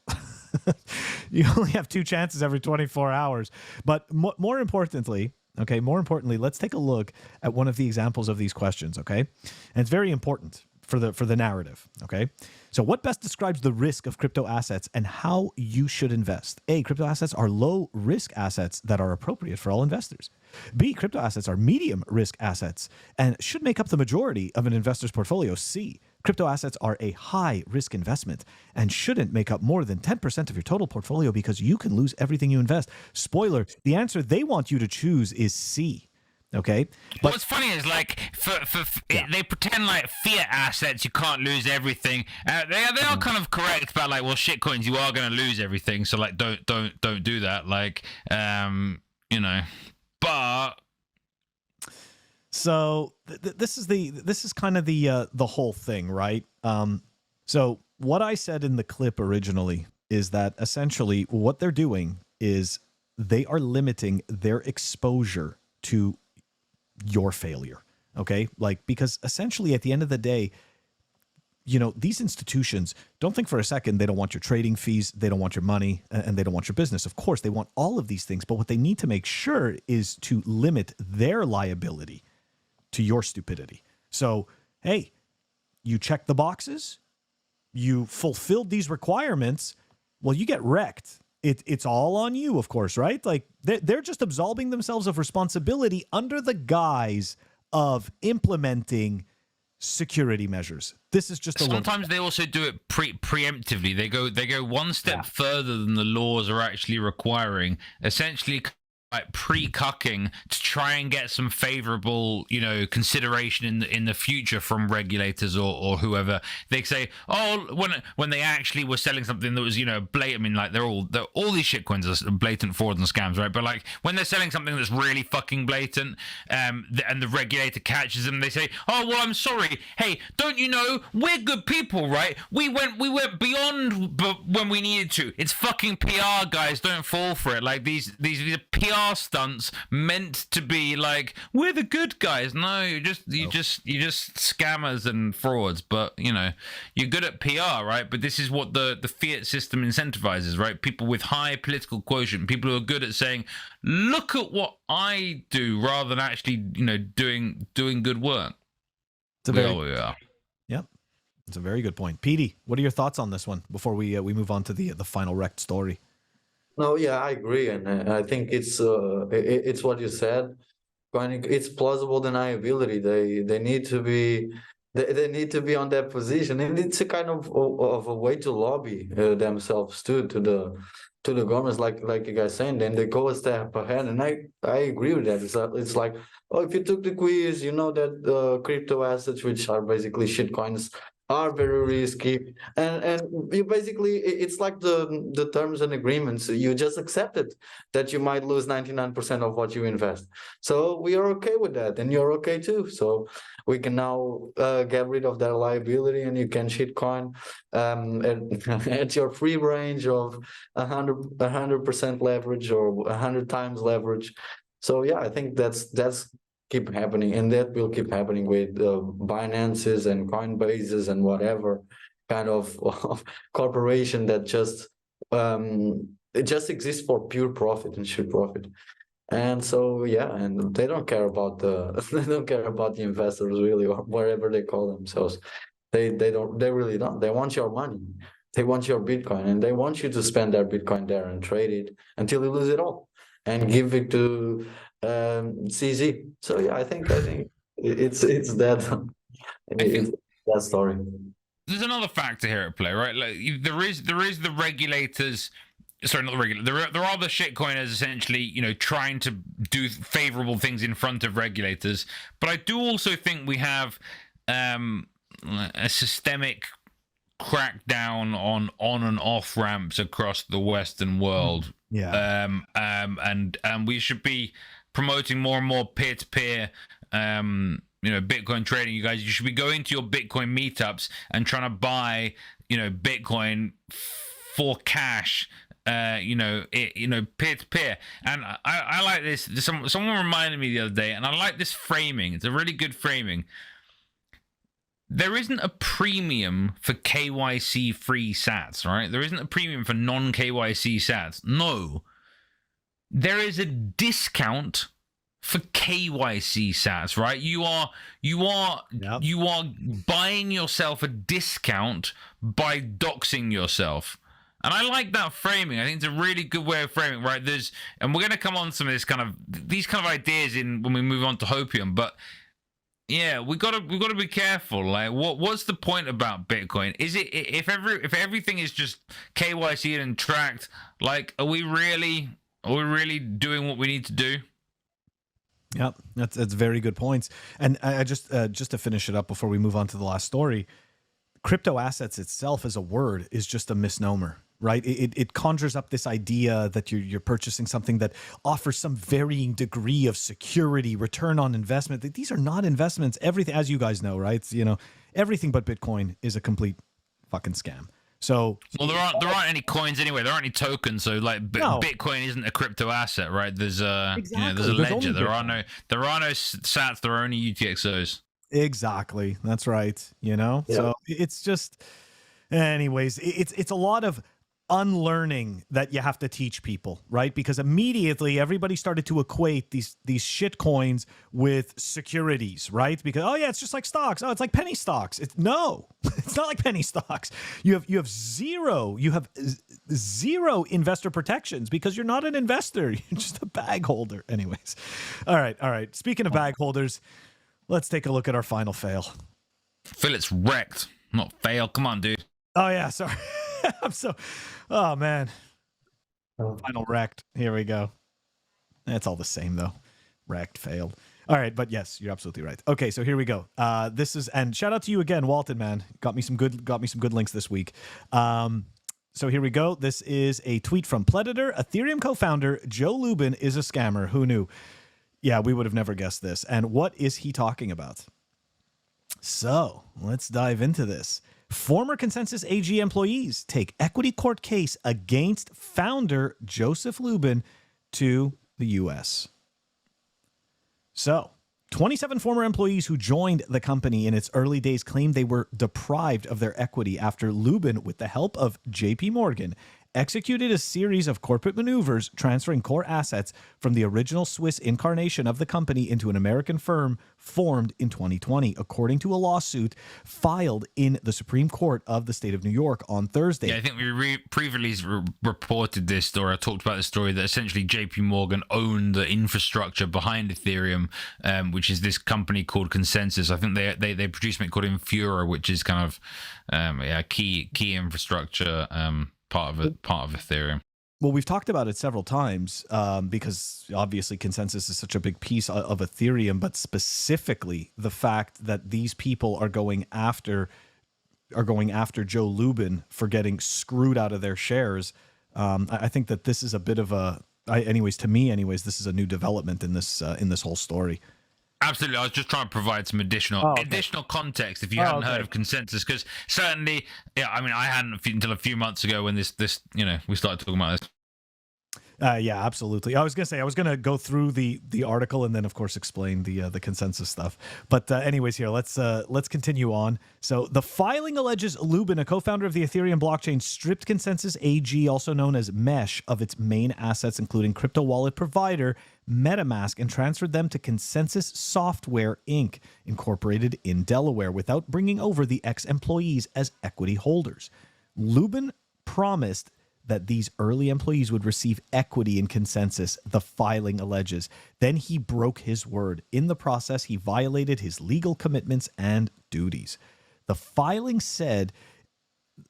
You only have 2 chances every 24 hours. But more importantly, let's take a look at one of the examples of these questions, okay? And it's very important for the narrative, okay? So what best describes the risk of crypto assets and how you should invest? A, crypto assets are low risk assets that are appropriate for all investors. B, crypto assets are medium risk assets and should make up the majority of an investor's portfolio. C, crypto assets are a high risk investment and shouldn't make up more than 10% of your total portfolio because you can lose everything you invest. Spoiler, the answer they want you to choose is C. Okay. But what's funny is like they pretend like fiat assets you can't lose everything. They are kind of correct about like, well, shit coins you are going to lose everything. So like don't do that. Like you know, but so this is kind of the whole thing, right? So what I said in the clip originally is that essentially what they're doing is they are limiting their exposure to your failure, okay? Like, because essentially at the end of the day, you know, these institutions, don't think for a second they don't want your trading fees, they don't want your money, and they don't want your business. Of course, they want all of these things, but what they need to make sure is to limit their liability to your stupidity. So, hey, you check the boxes, you fulfilled these requirements, well, you get wrecked. It's all on you, of course, right? Like they're just absolving themselves of responsibility under the guise of implementing security measures. This is just sometimes they also do it preemptively. They go one step further than the laws are actually requiring. Essentially, like pre-cucking to try and get some favorable, you know, consideration in the future from regulators or whoever. They say, oh, when they actually were selling something that was, you know, blatant. I mean, like they're all these shitcoins are blatant fraud and scams, right? But like when they're selling something that's really fucking blatant, and the regulator catches them, they say, oh, well, I'm sorry. Hey, don't you know we're good people, right? We went beyond when we needed to. It's fucking PR, guys. Don't fall for it. Like these are PR stunts meant to be like, we're the good guys. No, you're just scammers and frauds. But you know, you're good at PR, right? But this is what the fiat system incentivizes, right? People with high political quotient, people who are good at saying, look at what I do, rather than actually, you know, doing good work. Yep, it's a very good point. PD, what are your thoughts on this one before we move on to the final REKT story? No, yeah, I agree, and I think it's what you said. It's plausible deniability. They need to be they need to be on that position, and it's a kind of a way to lobby themselves too to to the governments, like you guys saying, then they go a step ahead, and I agree with that. It's like, oh, if you took the quiz, you know that the crypto assets, which are basically shit coins, are very risky, and you basically, it's like the terms and agreements. You just accept it that you might lose 99% of what you invest. So we are okay with that, and you're okay too. So we can now get rid of that liability, and you can shitcoin at your free range of 100% leverage or 100 times leverage. So yeah, I think that's keep happening, and that will keep happening with Binances and Coinbases and whatever kind of corporation that just it just exists for pure profit and sheer profit. And so yeah, and they don't care about they don't care about the investors really, or whatever they call themselves. They really don't. They want your money. They want your Bitcoin, and they want you to spend their Bitcoin there and trade it until you lose it all and give it to CZ. So yeah, I think it's that it's that story. There's another factor here at play, right? Like there is the regulators. Sorry, not the regulator. There are the shitcoiners essentially, you know, trying to do favorable things in front of regulators. But I do also think we have a systemic crackdown on and off ramps across the Western world. Yeah. And we should be promoting more and more peer-to-peer you know, Bitcoin trading. You guys, you should be going to your Bitcoin meetups and trying to buy, you know, Bitcoin for cash, you know, peer to peer. And I like this. Someone reminded me the other day, and I like this framing. It's a really good framing. There isn't a premium for KYC free sats, right? There isn't a premium for non KYC sats. No, there is a discount for KYC sats, right? You are buying yourself a discount by doxing yourself. And I like that framing. I think it's a really good way of framing, right? And we're going to come on some of these kind of ideas when we move on to Hopium, but yeah, we got to be careful. Like, what's the point about Bitcoin? Is it if everything is just KYC and tracked? Like, are we really doing what we need to do? Yep, that's very good points. And I just to finish it up before we move on to the last story, crypto assets itself as a word is just a misnomer, right? It conjures up this idea that you're purchasing something that offers some varying degree of security, return on investment. These are not investments. Everything, as you guys know, right? You know, everything but Bitcoin is a complete fucking scam. So, well, there aren't any coins anyway. There aren't any tokens. So, like, No. Bitcoin isn't a crypto asset, right? There's Exactly. you know, there's a There's ledger. only There Bitcoin. are no sats. There are only UTXOs. Exactly. That's right. You know, Yeah. so it's just, anyways, it's a lot of unlearning that you have to teach people, right? Because immediately everybody started to equate these shit coins with securities, right? Because, oh yeah, it's just like stocks. Oh, it's like penny stocks. No, it's not like penny stocks. You have zero investor protections because you're not an investor. You're just a bag holder. Anyways. All right. Speaking of bag holders, let's take a look at our final fail. Phil, it's REKT, not fail. Come on, dude. Oh yeah, sorry. Oh man. Final REKT. Here we go. That's all the same though. REKT failed. All right, but yes, you're absolutely right. Okay, so here we go. This is, and shout out to you again, Walton, man. Got me some good links this week. So here we go. This is a tweet from Predator. Ethereum co-founder Joe Lubin is a scammer. Who knew? Yeah, we would have never guessed this. And what is he talking about? So let's dive into this. Former Consensus AG employees take equity court case against founder Joseph Lubin to the U.S. So 27 former employees who joined the company in its early days claimed they were deprived of their equity after Lubin, with the help of JP Morgan, executed a series of corporate maneuvers transferring core assets from the original Swiss incarnation of the company into an American firm formed in 2020, according to a lawsuit filed in the Supreme Court of the state of New York on Thursday. Yeah, I think we previously reported this story. I talked about the story that essentially JP Morgan owned the infrastructure behind Ethereum, which is this company called Consensus. I think they produce something called Infura, which is kind of key infrastructure part of Ethereum. Well, we've talked about it several times because obviously consensus is such a big piece of Ethereum, but specifically the fact that these people are going after Joe Lubin for getting screwed out of their shares. I think that this is a bit of to me, this is a new development in this whole story. Absolutely. I was just trying to provide some additional context if you hadn't heard of consensus, because certainly, yeah, I mean, I hadn't until a few months ago when this we started talking about this. Yeah, absolutely. I was gonna go through the article and then of course explain the consensus stuff. But anyways, here let's continue on. So the filing alleges Lubin, a co-founder of the Ethereum blockchain, stripped Consensus AG, also known as Mesh, of its main assets, including crypto wallet provider MetaMask, and transferred them to Consensus Software Inc., incorporated in Delaware, without bringing over the ex-employees as equity holders. Lubin promised that these early employees would receive equity in Consensus, the filing alleges. Then he broke his word. In the process, he violated his legal commitments and duties. The filing said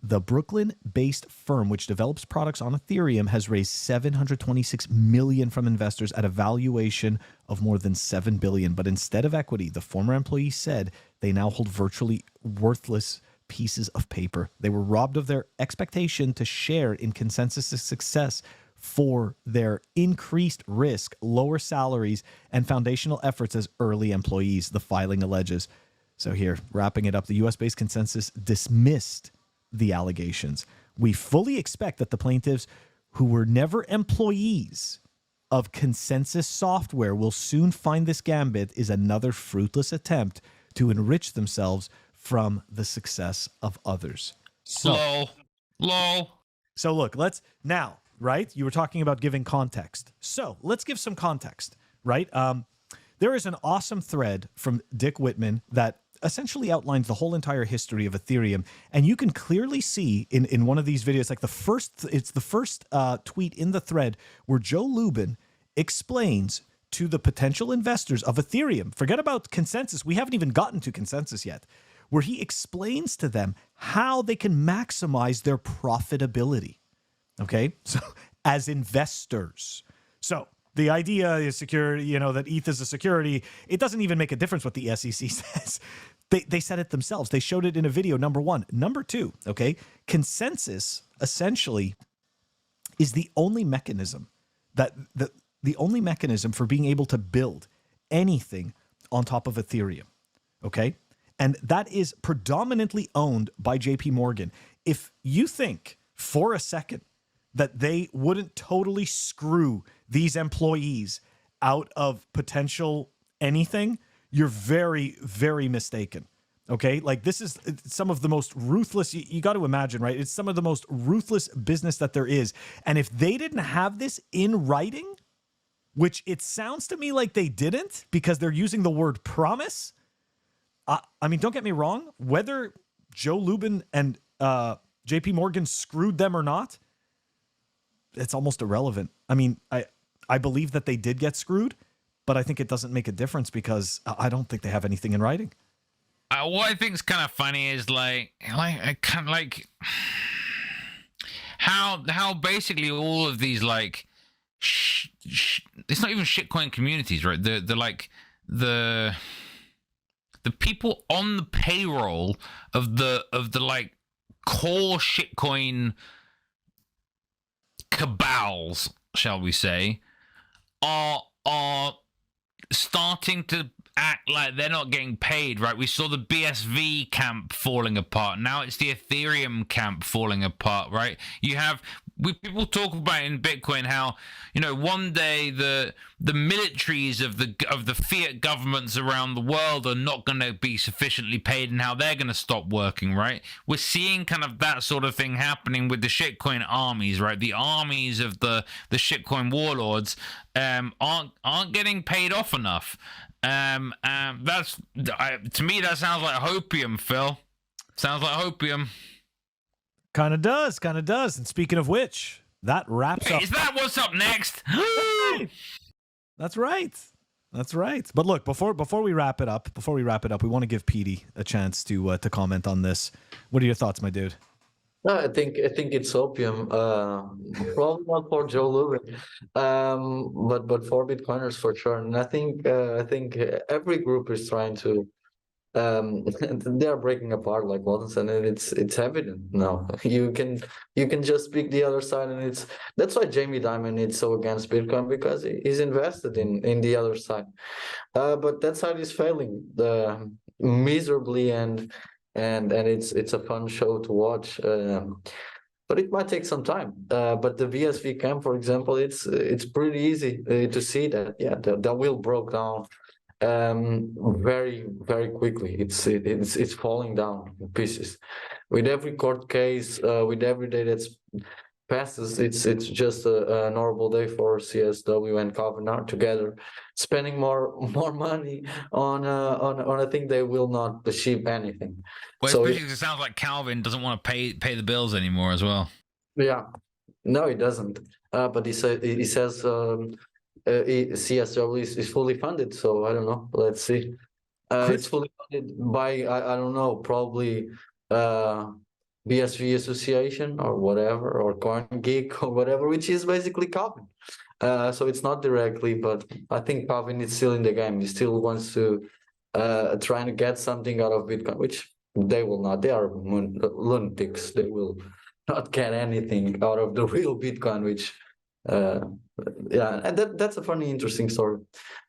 the Brooklyn-based firm, which develops products on Ethereum, has raised $726 million from investors at a valuation of more than $7 billion. But instead of equity, the former employee said they now hold virtually worthless pieces of paper. They were robbed of their expectation to share in Consensus's success for their increased risk, lower salaries, and foundational efforts as early employees, the filing alleges. So here, wrapping it up, the US-based Consensus dismissed the allegations. We fully expect that the plaintiffs, who were never employees of Consensus Software, will soon find this gambit is another fruitless attempt to enrich themselves from the success of others. So, Lol. So look, let's now, right? You were talking about giving context. So let's give some context, right? There is an awesome thread from Dick Whitman that essentially outlines the whole entire history of Ethereum. And you can clearly see in one of these videos, like it's the first tweet in the thread where Joe Lubin explains to the potential investors of Ethereum, forget about Consensus, we haven't even gotten to Consensus yet, where he explains to them how they can maximize their profitability. Okay, so as investors. So the idea is security, that ETH is a security. It doesn't even make a difference what the SEC says. They said it themselves. They showed it in a video, number one. Number two, okay, Consensus essentially is the only mechanism the only mechanism for being able to build anything on top of Ethereum, okay? And that is predominantly owned by JP Morgan. If you think for a second that they wouldn't totally screw these employees out of potential anything, you're very, very mistaken. Okay, like this is some of the most ruthless, you got to imagine, right? It's some of the most ruthless business that there is. And if they didn't have this in writing, which it sounds to me like they didn't because they're using the word promise. I mean, don't get me wrong, whether Joe Lubin and JP Morgan screwed them or not, it's almost irrelevant. I mean, I believe that they did get screwed, but I think it doesn't make a difference because I don't think they have anything in writing. What I think is kind of funny is like I kind of like how basically all of these like it's not even shitcoin communities, right? The people on the payroll of the like core shitcoin cabals, shall we say, are starting to act like they're not getting paid, right? We saw the BSV camp falling apart. Now it's the Ethereum camp falling apart, right? People talk about in Bitcoin how, one day the militaries of the fiat governments around the world are not going to be sufficiently paid and how they're going to stop working, right? We're seeing kind of that sort of thing happening with the shitcoin armies, right? The armies of the shitcoin warlords aren't getting paid off enough. That's to me that sounds like hopium, Phil. Sounds like hopium. Kind of does. And speaking of which, that wraps up. Is that what's up next? That's right. But look, before we wrap it up, we want to give PD a chance to comment on this. What are your thoughts, my dude? No, I think it's Hopium. Probably not for Joe Lubin, but for Bitcoiners for sure. And I think every group is trying to they are breaking apart like Waltons, and it's evident now. You can just pick the other side, and that's why Jamie Dimon is so against Bitcoin, because he's invested in the other side. But that side is failing miserably, and it's a fun show to watch. But it might take some time. But the VSV camp, for example, it's pretty easy to see that that will broke down very very quickly. It's falling down in pieces with every court case, with every day that's passes. It's just a normal day for CSW and Covenant together, spending more money on a thing they will not achieve anything. Well, So especially because it sounds like Calvin doesn't want to pay the bills anymore as well. yeah, no, it doesn't. But he says CSW is fully funded. So I don't know. Let's see. It's fully funded by I don't know, probably BSV Association or whatever, or CoinGeek or whatever, which is basically Calvin. So it's not directly, but I think Calvin is still in the game. He still wants to trying to get something out of Bitcoin, which they will not. They are lunatics. They will not get anything out of the real Bitcoin, which yeah, and that's a funny, interesting story.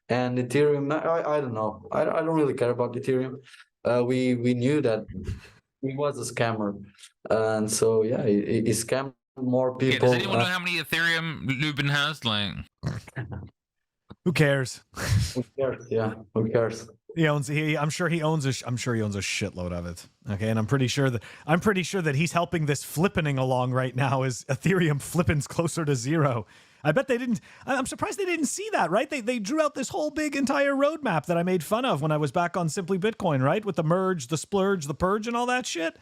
And Ethereum, I don't know. I don't really care about Ethereum. We knew that he was a scammer, and so yeah, he scammed more Yeah, people. does anyone know how many Ethereum Lubin has? Like, Who cares? Who cares? Yeah, who cares? I'm sure he owns a shitload of it. Okay, and I'm pretty sure that he's helping this flippening along right now as Ethereum flipping's closer to zero. I bet they didn't. I'm surprised they didn't see that, right? They drew out this whole big entire roadmap that I made fun of when I was back on Simply Bitcoin, right? With the merge, the splurge, the purge, and all that shit.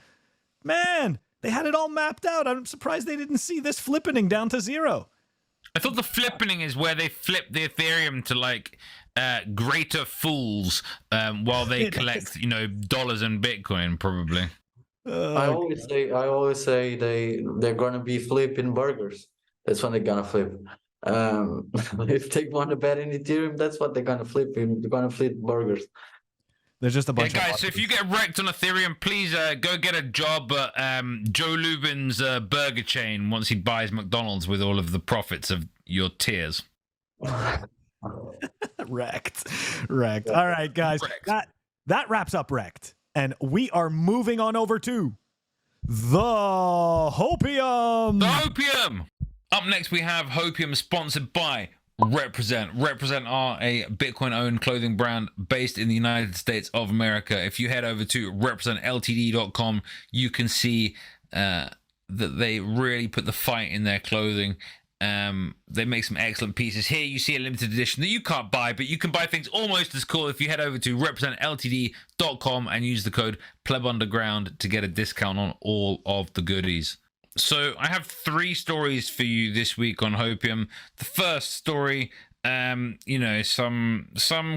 Man, they had it all mapped out. I'm surprised they didn't see this flippening down to zero. I thought the flippening is where they flip the Ethereum to like greater fools while they collect, dollars and Bitcoin, probably. I always say they're gonna be flipping burgers. That's when they're gonna flip. If they want to bet in Ethereum, that's what they're gonna flip. They're gonna flip burgers. There's just a bunch of guys. So if you get wrecked on Ethereum, please go get a job at Joe Lubin's burger chain once he buys McDonald's with all of the profits of your tears. REKT. All right, guys. That wraps up REKT, and we are moving on over to the Hopium. The Hopium. Up next, we have Hopium, sponsored by Represent. Represent are a Bitcoin-owned clothing brand based in the United States of America. If you head over to representltd.com, you can see that they really put the fight in their clothing. They make some excellent pieces. Here you see a limited edition that you can't buy, but you can buy things almost as cool if you head over to representltd.com and use the code PlebUnderground to get a discount on all of the goodies. So I have 3 stories for you this week on Hopium. The first story, some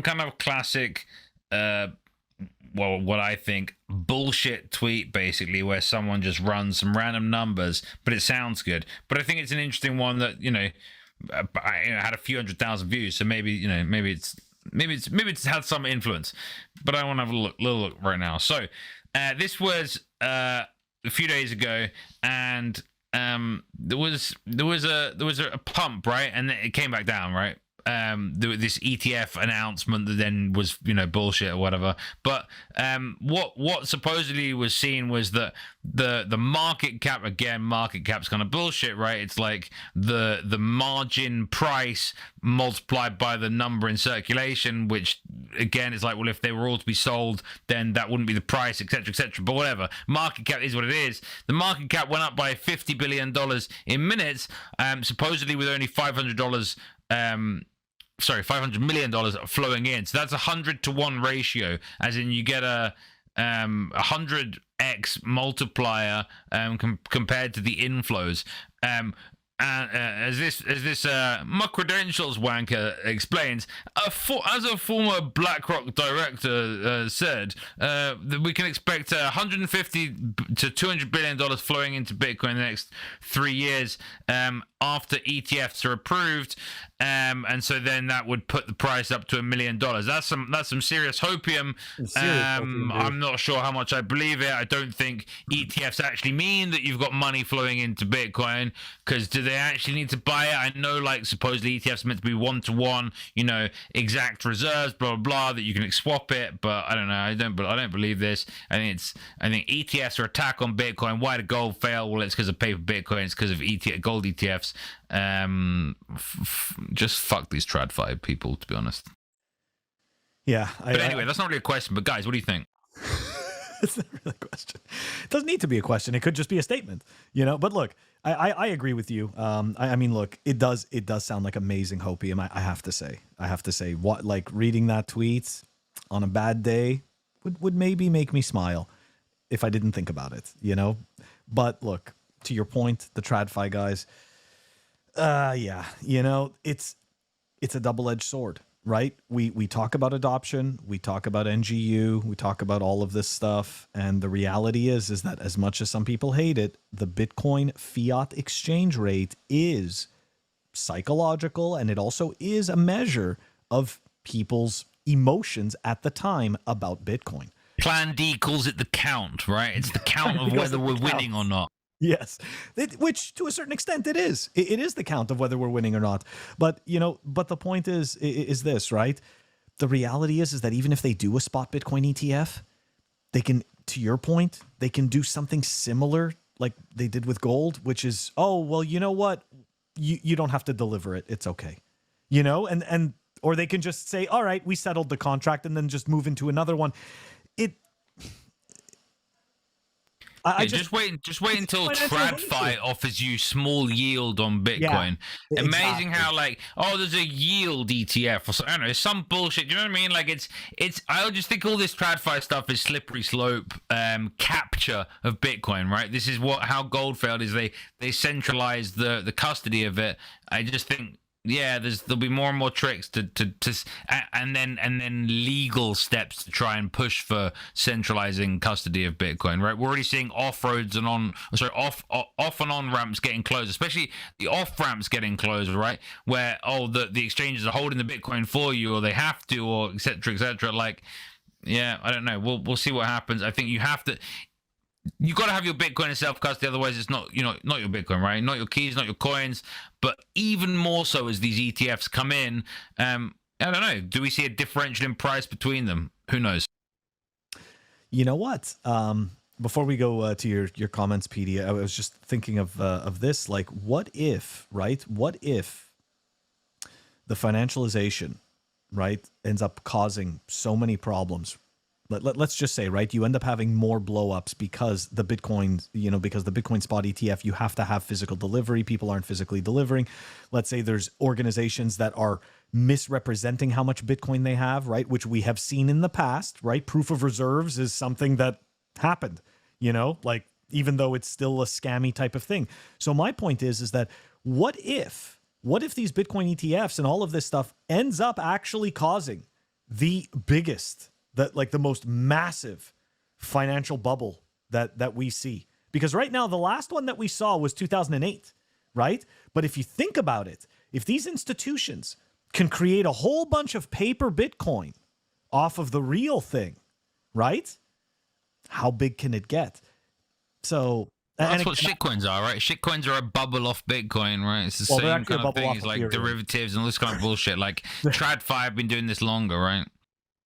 kind of classic, what I think bullshit tweet, basically, where someone just runs some random numbers, but it sounds good. But I think it's an interesting one that had a few 100,000 views, so maybe it's had some influence. But I want to have a little look right now. So this was a few days ago, and there was a pump, right, and it came back down, right. This ETF announcement that then was bullshit or whatever. But what supposedly was seen was that the market cap, again, market cap's kind of bullshit, right? It's like the margin price multiplied by the number in circulation, which again is like, well, if they were all to be sold, then that wouldn't be the price, etc., etc. But whatever, market cap is what it is. The market cap went up by $50 billion in minutes, supposedly with only $500 $500 million flowing in. So that's 100-to-1 ratio, as in you get a 100x multiplier compared to the inflows. as this my credentials wanker explains, as a former BlackRock director said, that we can expect 150 to 200 billion dollars flowing into Bitcoin in the next 3 years after ETFs are approved, and so then that would put the price up to $1 million. That's some serious hopium. I'm not sure how much I believe it. I don't think ETFs actually mean that you've got money flowing into Bitcoin, because do they actually need to buy it? I know, like, supposedly ETFs are meant to be 1-to-1, exact reserves, blah blah blah, that you can swap it, but I don't know. I don't believe this. I think ETFs are attack on Bitcoin. Why did gold fail? Well, it's because of paper Bitcoin. It's because of gold ETFs. Just fuck these TradFi people, to be honest. Yeah. But anyway, that's not really a question. But guys, what do you think? It's not really a question. It doesn't need to be a question. It could just be a statement, But look, I agree with you. I mean, look, it does sound like amazing hopium. I have to say, what, like, reading that tweet on a bad day would maybe make me smile if I didn't think about it, But look, to your point, the TradFi guys, yeah, it's a double-edged sword. Right? We talk about adoption, we talk about NGU, we talk about all of this stuff, and the reality is that as much as some people hate it, the Bitcoin fiat exchange rate is psychological, and it also is a measure of people's emotions at the time about Bitcoin. Plan D calls it the count, right? It's the count of whether we're winning or not. Yes, which to a certain extent it is. It is the count of whether we're winning or not. But but the point is this, right? The reality is that even if they do a spot Bitcoin ETF, they can, to your point, they can do something similar like they did with gold, which is, oh well, you know what, you don't have to deliver it. It's okay, and or they can just say, all right, we settled the contract, and then just move into another one. Just wait until TradFi offers you small yield on Bitcoin. Yeah, amazing how, like, there's a yield ETF or something. I don't know, some bullshit. Do you know what I mean? Like, it's. I just think all this TradFi stuff is slippery slope capture of Bitcoin, right? This is how gold failed, is they centralized the custody of it. I just think, yeah, there'll be more and more tricks and then legal steps to try and push for centralizing custody of Bitcoin, right? We're already seeing off and on ramps getting closed, especially the off ramps getting closed, right? Where the exchanges are holding the Bitcoin for you, or they have to, or et cetera, like, yeah, I don't know. We'll see what happens. I think you got to have your Bitcoin in self-custody, otherwise it's not your Bitcoin, right? Not your keys, not your coins. But even more so as these ETFs come in, I don't know. Do we see a differential in price between them? Who knows? You know what? Before we go to your comments, PD, I was just thinking of this. Like, what if, right? What if the financialization, right, ends up causing so many problems? Let's just say, right, you end up having more blowups because the Bitcoin spot ETF, you have to have physical delivery. People aren't physically delivering. Let's say there's organizations that are misrepresenting how much Bitcoin they have, right, which we have seen in the past, right? Proof of reserves is something that happened, like, even though it's still a scammy type of thing. So my point is that what if these Bitcoin ETFs and all of this stuff ends up actually causing the biggest, the most massive financial bubble that we see? Because right now, the last one that we saw was 2008, right? But if you think about it, if these institutions can create a whole bunch of paper Bitcoin off of the real thing, right? How big can it get? So that's what shitcoins are, right? Shitcoins are a bubble off Bitcoin, right? It's the same kind of thing. It's like derivatives and all this kind of bullshit. Like, TradFi have been doing this longer, right?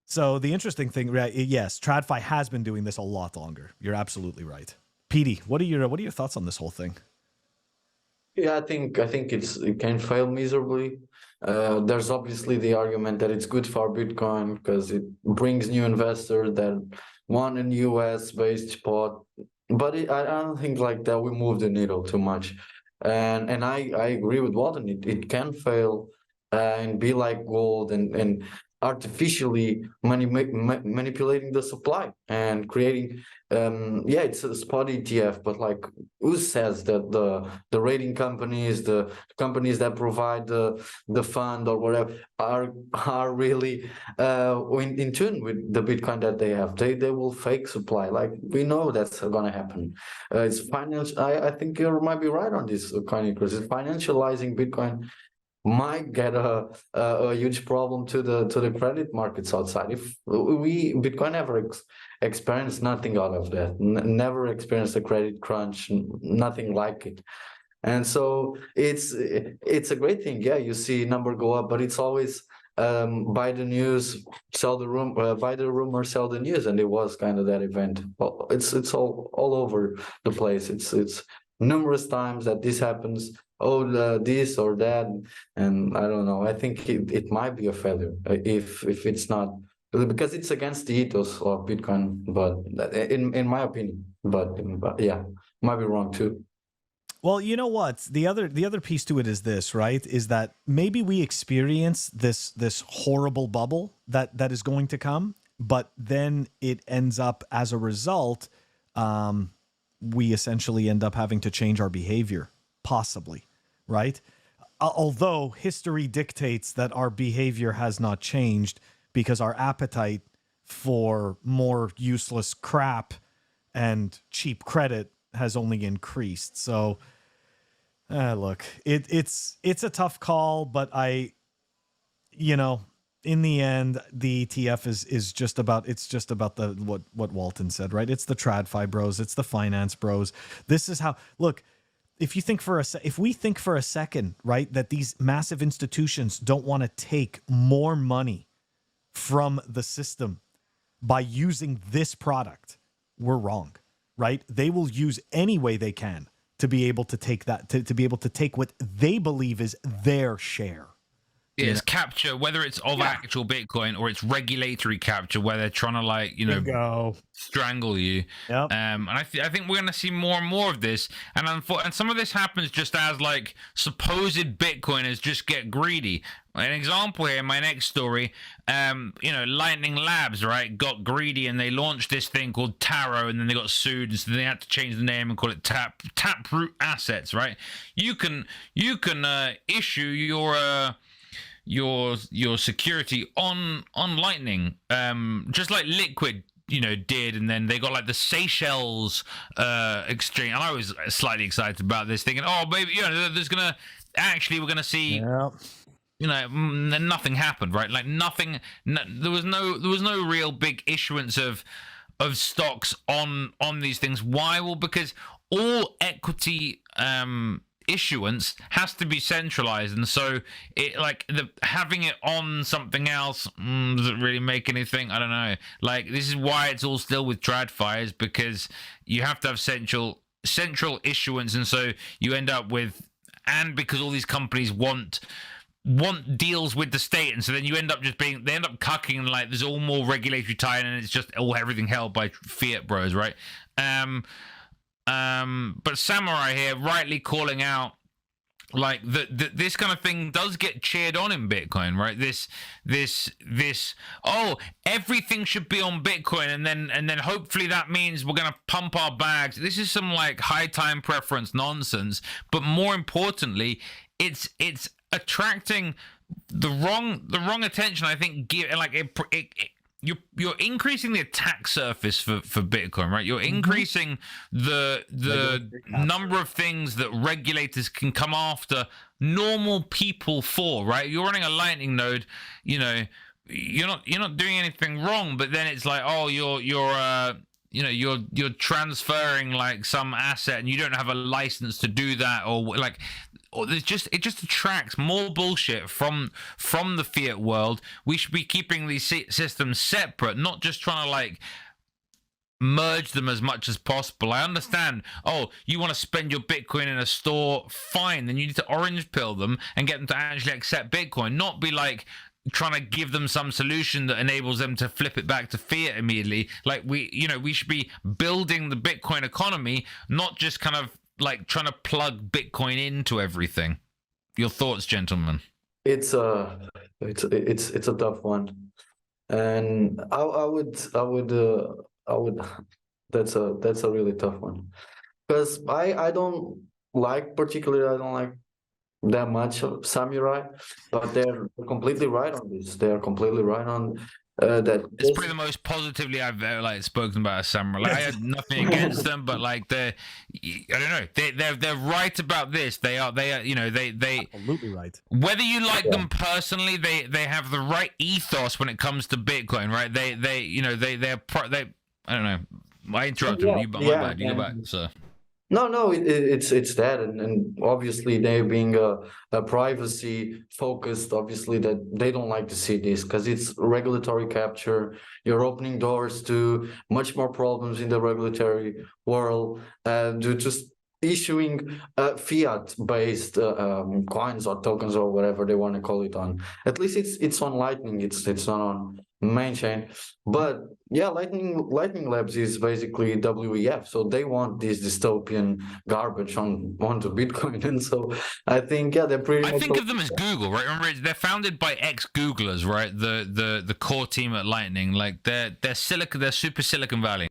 So the interesting thing, right? Yes, TradFi has been doing this a lot longer. You're absolutely right. PD, what are your thoughts on this whole thing? Yeah, I think it can fail miserably. There's obviously the argument that it's good for Bitcoin because it brings new investors that want a US based spot, but I don't think like that we move the needle too much. And I agree with Walton. It can fail and be like gold and artificially manipulating the supply and creating it's a spot ETF, but like who says that the rating companies, the companies that provide the fund or whatever are really in tune with the Bitcoin that they have? They will fake supply. Like we know that's gonna happen. It's financial. I think you might be right on this, Coin, because it's financializing Bitcoin might get a huge problem to the credit markets outside. If we Bitcoin never experienced nothing out of that, never experienced a credit crunch, nothing like it. And so it's a great thing. Yeah, you see number go up, but it's always buy the news, sell the room, buy the rumor, sell the news, and it was kind of that event. Well, it's all over the place. It's numerous times that this happens. Oh, this or that, and I don't know. I think it might be a failure if it's not, because it's against the ethos of Bitcoin. But in my opinion, but yeah, might be wrong too. Well, you know what? The other piece to it is this, right? Is that maybe we experience this horrible bubble that is going to come, but then it ends up as a result, we essentially end up having to change our behavior, possibly, right? Although history dictates that our behavior has not changed because our appetite for more useless crap and cheap credit has only increased. So look, it's a tough call, but in the end, the ETF is just about, it's just about the what Walton said, right? It's the TradFi bros, it's the finance bros. This is how, look, if we think for a second, right, that these massive institutions don't want to take more money from the system by using this product, we're wrong, right? They will use any way they can to be able to take that, to be able to take what they believe is their share. It's capture, whether it's of actual Bitcoin or it's regulatory capture, where they're trying to strangle you. Yep. And I think we're going to see more and more of this. And some of this happens just as supposed Bitcoiners just get greedy. An example here, my next story, Lightning Labs, right, got greedy and they launched this thing called Taro, and then they got sued, and so they had to change the name and call it Taproot Assets, right? You can issue your security on Lightning, just like Liquid did, and then they got the Seychelles exchange. And I was slightly excited about this, thinking, oh, maybe we're gonna see. Yep. Nothing happened, right? There was no real big issuance of stocks on these things. Why? Well, because all equity issuance has to be centralized, and so having it on something else does it really make anything? I don't know. This is why it's all still with TradFi, is because you have to have central issuance, and so you end up with, and because all these companies want deals with the state, and so then you end up they end up cucking, and there's all more regulatory tie-in, and it's just everything held by fiat bros, right? But Samurai here rightly calling out this kind of thing does get cheered on in Bitcoin, right? This everything should be on Bitcoin, and then hopefully that means we're gonna pump our bags. This is some high time preference nonsense, but more importantly, it's attracting the wrong attention. I think you're increasing the attack surface for Bitcoin, right? You're increasing the number of things that regulators can come after normal people for, right? You're running a Lightning node, you're not doing anything wrong, but then it's you're transferring some asset and you don't have a license to do that, or it just attracts more bullshit from the fiat world. We should be keeping these systems separate, not just trying to merge them as much as possible. I understand, you want to spend your Bitcoin in a store, fine, then you need to orange pill them and get them to actually accept Bitcoin, not be trying to give them some solution that enables them to flip it back to fiat immediately. We should be building the Bitcoin economy, not just kind of trying to plug Bitcoin into everything. Your thoughts, gentlemen? it's a tough one, and I would that's a really tough one, because I don't like, particularly I don't like that much of samurai, but they're completely right on this. They are completely right on that. It's probably the most positively I've ever like spoken about a samurai. Like, I had nothing against them, but like I don't know, they're right about this. They are you know they Absolutely right. whether you like them personally, they have the right ethos when it comes to Bitcoin, right? They you know they I don't know. I interrupted you, but my bad. You go back, sir. No, it's that, and obviously they being a privacy focused, obviously that they don't like to see this, because it's regulatory capture. You're opening doors to much more problems in the regulatory world due to issuing fiat-based coins or tokens or whatever they want to call it on. At least it's on Lightning. It's not on main chain, but yeah, Lightning Labs is basically WEF, so they want this dystopian garbage onto Bitcoin, and so I think they're pretty. I think of them as Google, right? Remember, they're founded by ex-Googlers, right? The core team at Lightning, like they're super Silicon Valley.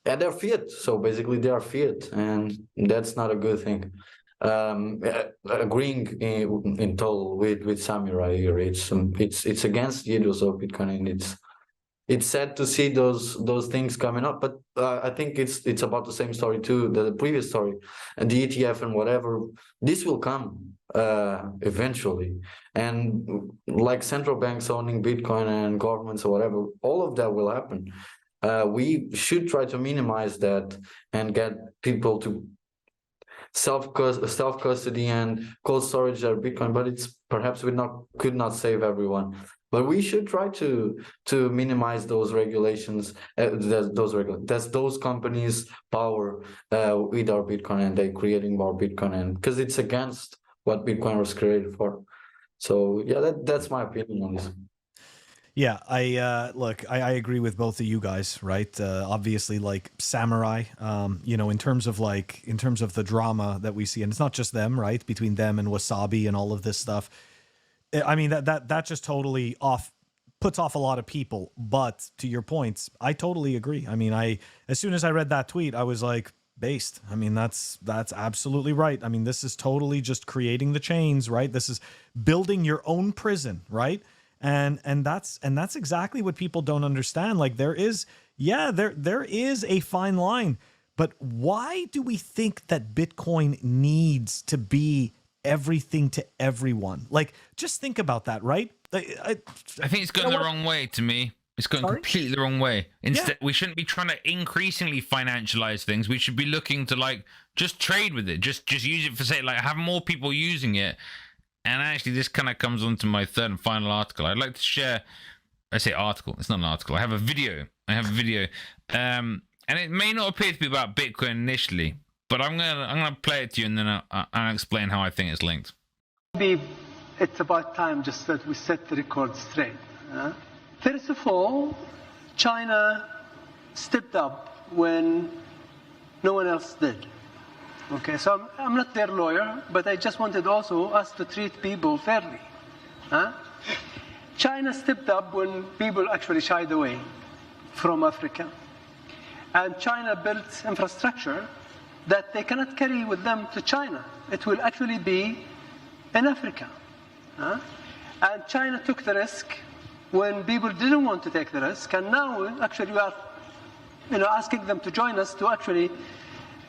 Yeah, they're fiat, so basically they are fiat, and that's not a good thing. Agreeing in total with Samurai here, it's against the ethos of Bitcoin, and it's sad to see those things coming up, but I think it's about the same story too, the previous story, and the ETF and whatever. This will come eventually, and like central banks owning Bitcoin and governments or whatever, all of that will happen. We should try to minimize that and get people to self custody and cold storage their Bitcoin, but it's perhaps could not save everyone. But we should try to minimize those regulations, those companies' power with our Bitcoin, and they creating more Bitcoin, and because it's against what Bitcoin was created for. So yeah, that's my opinion on this. Yeah, I agree with both of you guys, right? Obviously, like Samurai, you know, in terms of the drama that we see, and it's not just them, right? Between them and Wasabi and all of this stuff. I mean, that just totally puts off a lot of people. But to your points, I totally agree. I mean, as soon as I read that tweet, I was like, based. I mean, that's absolutely right. I mean, this is totally just creating the chains, right? This is building your own prison, right? And that's exactly what people don't understand. Like there is a fine line, but why do we think that Bitcoin needs to be everything to everyone? Like, just think about that, right? I think it's going the wrong way to me. It's going completely the wrong way. Instead, we shouldn't be trying to increasingly financialize things. We should be looking to like just trade with it, just use it for say like have more people using it. And actually, this kind of comes on to my third and final article. I'd like to share. I say article. It's not an article. I have a video. And it may not appear to be about Bitcoin initially, but I'm gonna play it to you, and then I'll explain how I think it's linked. Maybe it's about time just that we set the record straight. First of all, China stepped up when no one else did. Okay, so I'm not their lawyer, but I just wanted also us to treat people fairly. China stepped up when people actually shied away from Africa. And China built infrastructure that they cannot carry with them to China. It will actually be in Africa. And China took the risk when people didn't want to take the risk, and now actually we are asking them to join us to actually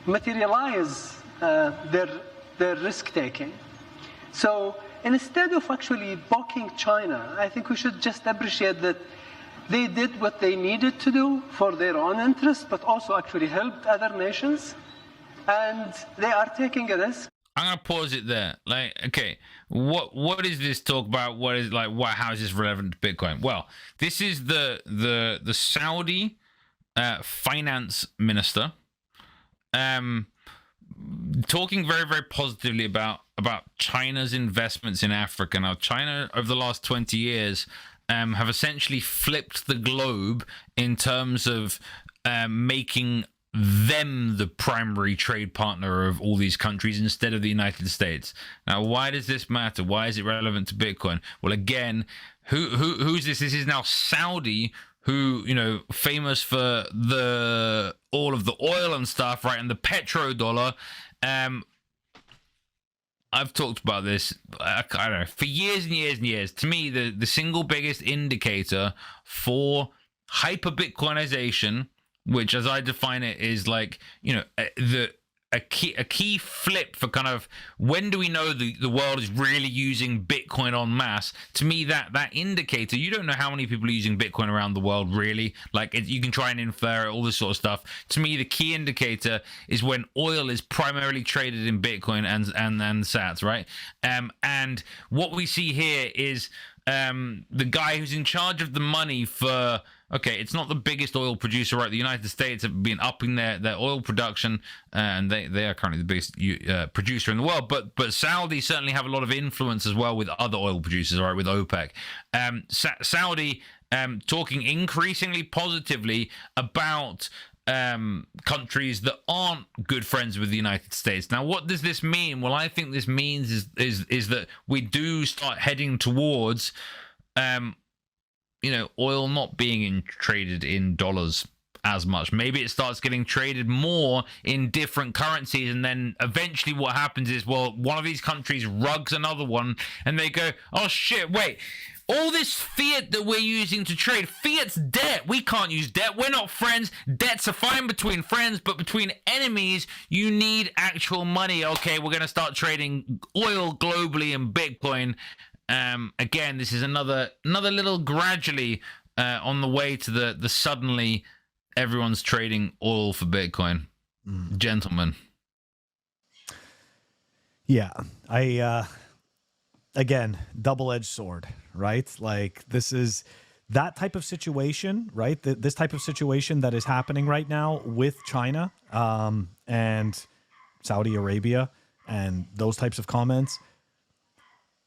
materialize their risk-taking. So instead of actually balking China, I think we should just appreciate that they did what they needed to do for their own interest, but also actually helped other nations, and they are taking a risk. I'm gonna pause it there. Like, okay, what is this talk about? What is like how is this relevant to Bitcoin? Well, this is the Saudi finance minister talking very, very positively about China's investments in Africa. Now, China over the last 20 years have essentially flipped the globe in terms of making them the primary trade partner of all these countries instead of the United States. Now, why does this matter? Why is it relevant to Bitcoin? Well, again, who's this? This is now Saudi, who, you know, famous for all of the oil and stuff, right? And the petrodollar. I've talked about this, I don't know, for years and years and years. To me, the single biggest indicator for hyper Bitcoinization, which, as I define it, is like, you know, a key flip for kind of when do we know the world is really using Bitcoin en masse. To me, that indicator, you don't know how many people are using Bitcoin around the world, really. Like, you can try and infer it, all this sort of stuff. To me, the key indicator is when oil is primarily traded in Bitcoin and sats, right? And what we see here is the guy who's in charge of the money for, okay, it's not the biggest oil producer, right? The United States have been upping their oil production, and they are currently the biggest producer in the world. But Saudi certainly have a lot of influence as well with other oil producers, right? With OPEC. Saudi talking increasingly positively about countries that aren't good friends with the United States. Now, what does this mean? Well, I think this means is that we do start heading towards you know, oil not being traded in dollars as much. Maybe it starts getting traded more in different currencies, and then eventually what happens is, well, one of these countries rugs another one, and they go, oh shit, wait, all this fiat that we're using to trade, fiat's debt. We can't use debt. We're not friends. Debts are fine between friends, but between enemies, you need actual money. Okay, we're going to start trading oil globally in Bitcoin. Again, this is another little gradually on the way to the suddenly everyone's trading oil for Bitcoin. Gentlemen. Yeah, again, double-edged sword, right? Like, this is that type of situation, right? This type of situation that is happening right now with China and Saudi Arabia and those types of comments.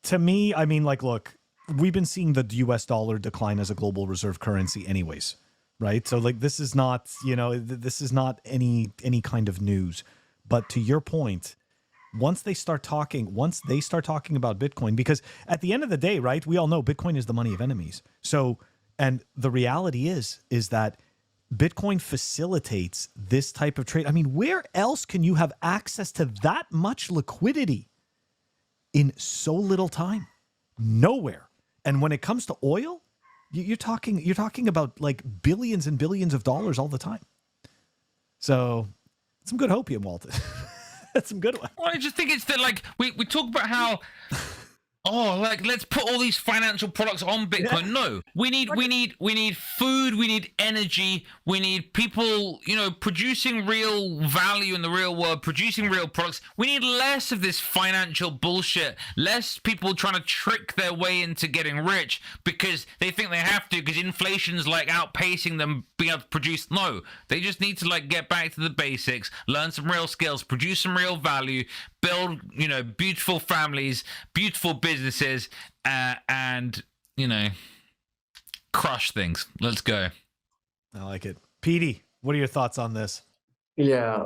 To me, I mean, like, look, we've been seeing the US dollar decline as a global reserve currency anyways, right? So, like, this is not, you know, this is not any kind of news. But to your point, once they start talking about Bitcoin, because at the end of the day, right, we all know Bitcoin is the money of enemies. So, and the reality is that Bitcoin facilitates this type of trade. I mean, where else can you have access to that much liquidity in so little time? Nowhere. And when it comes to oil, you're talking about like billions and billions of dollars all the time. So, some good hopium, Walton. That's some good one. Well, I just think it's that, like, we talk about how like, let's put all these financial products on Bitcoin. Yeah. No, we need food, we need energy, we need people, you know, producing real value in the real world, producing real products. We need less of this financial bullshit, less people trying to trick their way into getting rich because they think they have to, because inflation's like outpacing them being able to produce. No, they just need to, like, get back to the basics, learn some real skills, produce some real value, build, you know, beautiful families, beautiful businesses, and, you know, crush things. Let's go. I like it. PD, what are your thoughts on this? Yeah,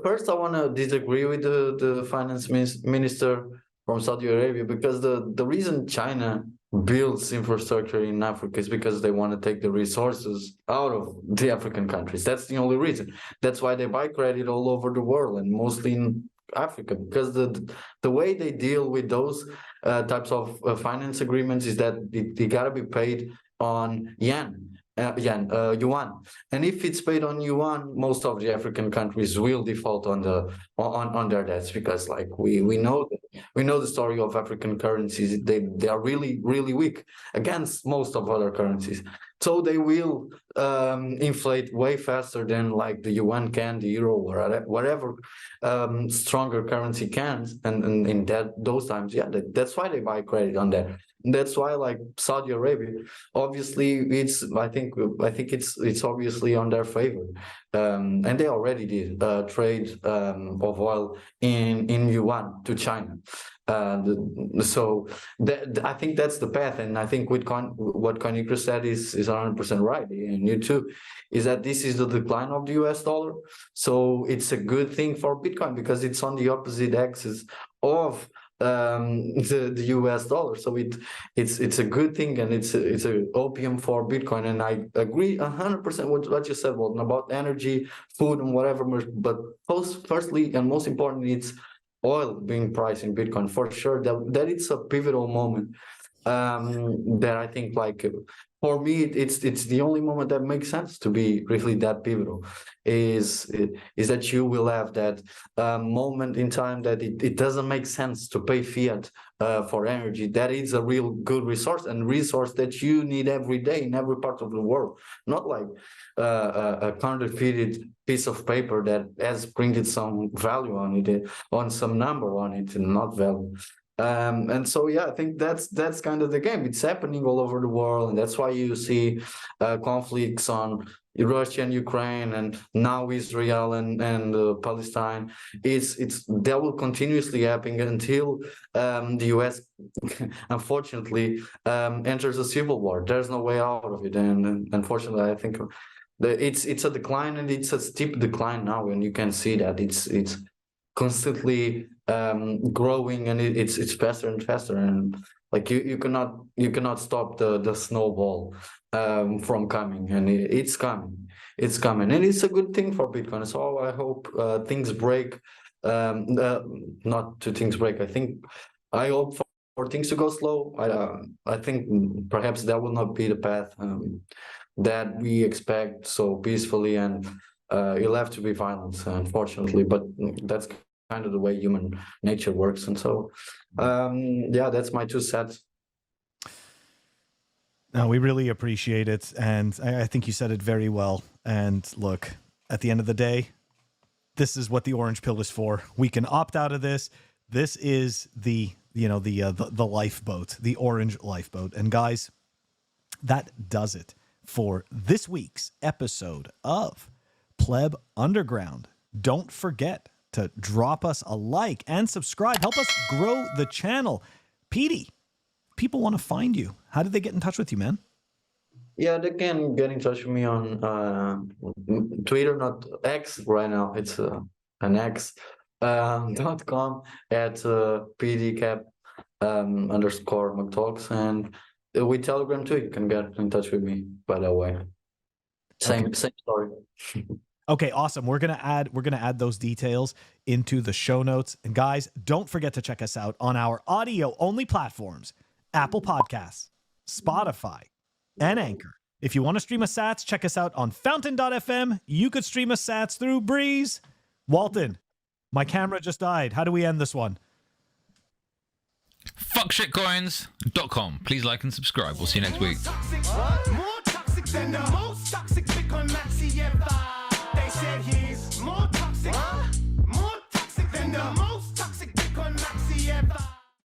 first I want to disagree with the finance minister from Saudi Arabia, because the reason China builds infrastructure in Africa is because they want to take the resources out of the African countries. That's the only reason. That's why they buy credit all over the world, and mostly in Africa, because the way they deal with those types of finance agreements is that they gotta be paid on yuan. And if it's paid on yuan, most of the African countries will default on their debts, because, like, we know the story of African currencies. They are really, really weak against most of other currencies. So they will inflate way faster than, like, the yuan can, the euro, or whatever stronger currency can. And in those times, yeah, that's why they buy credit on that. That's why, like Saudi Arabia, obviously, I think it's obviously on their favor, and they already did trade of oil in yuan to China. So I think that's the path, and I think what Koenigsegg said is 100% right, and you too, is that this is the decline of the US dollar. So it's a good thing for Bitcoin because it's on the opposite axis of the US dollar. So it's a good thing, and it's a opium for Bitcoin. And I agree 100% with what you said, Walton, about energy, food, and whatever. But firstly and most importantly, it's oil being priced in Bitcoin for sure. That it's a pivotal moment. That I think, like, for me, it's the only moment that makes sense to be really that pivotal, is that you will have that moment in time that it doesn't make sense to pay fiat for energy. That is a real good resource, and resource that you need every day in every part of the world, not like a counterfeited piece of paper that has printed some value on it, on some number on it, and not value. And so, yeah, I think that's kind of the game. It's happening all over the world, and that's why you see conflicts on Russia and Ukraine, and now Israel and Palestine. That will continuously happen until the US, unfortunately, enters a civil war. There's no way out of it, and unfortunately, I think it's a decline, and it's a steep decline now, and you can see that it's constantly growing, and it's faster and faster, and like you cannot stop the snowball from coming, and it's coming, and it's a good thing for Bitcoin. So I hope things break, not to things break. I hope for things to go slow. I think perhaps that will not be the path that we expect so peacefully, and you'll have to be violent, unfortunately, but that's kind of the way human nature works. And so, yeah, that's my 2 cents. No, we really appreciate it. And I think you said it very well. And look, at the end of the day, this is what the orange pill is for. We can opt out of this. This is the lifeboat, the orange lifeboat. And guys, that does it for this week's episode of Pleb Underground. Don't forget to drop us a like and subscribe. Help us grow the channel. PD, people want to find you. How did they get in touch with you, man? Yeah, they can get in touch with me on Twitter, not X right now. It's an X .com at PDcap _ McTalks, and with Telegram too. You can get in touch with me, by the way. Same story. Okay, awesome. We're gonna add those details into the show notes. And guys, don't forget to check us out on our audio only platforms: Apple Podcasts, Spotify, and Anchor. If you want to stream us sats, check us out on fountain.fm. You could stream us sats through Breeze. Walton, my camera just died. How do we end this one? Fuckshitcoins.com. Please like and subscribe. We'll see you next week. More toxic than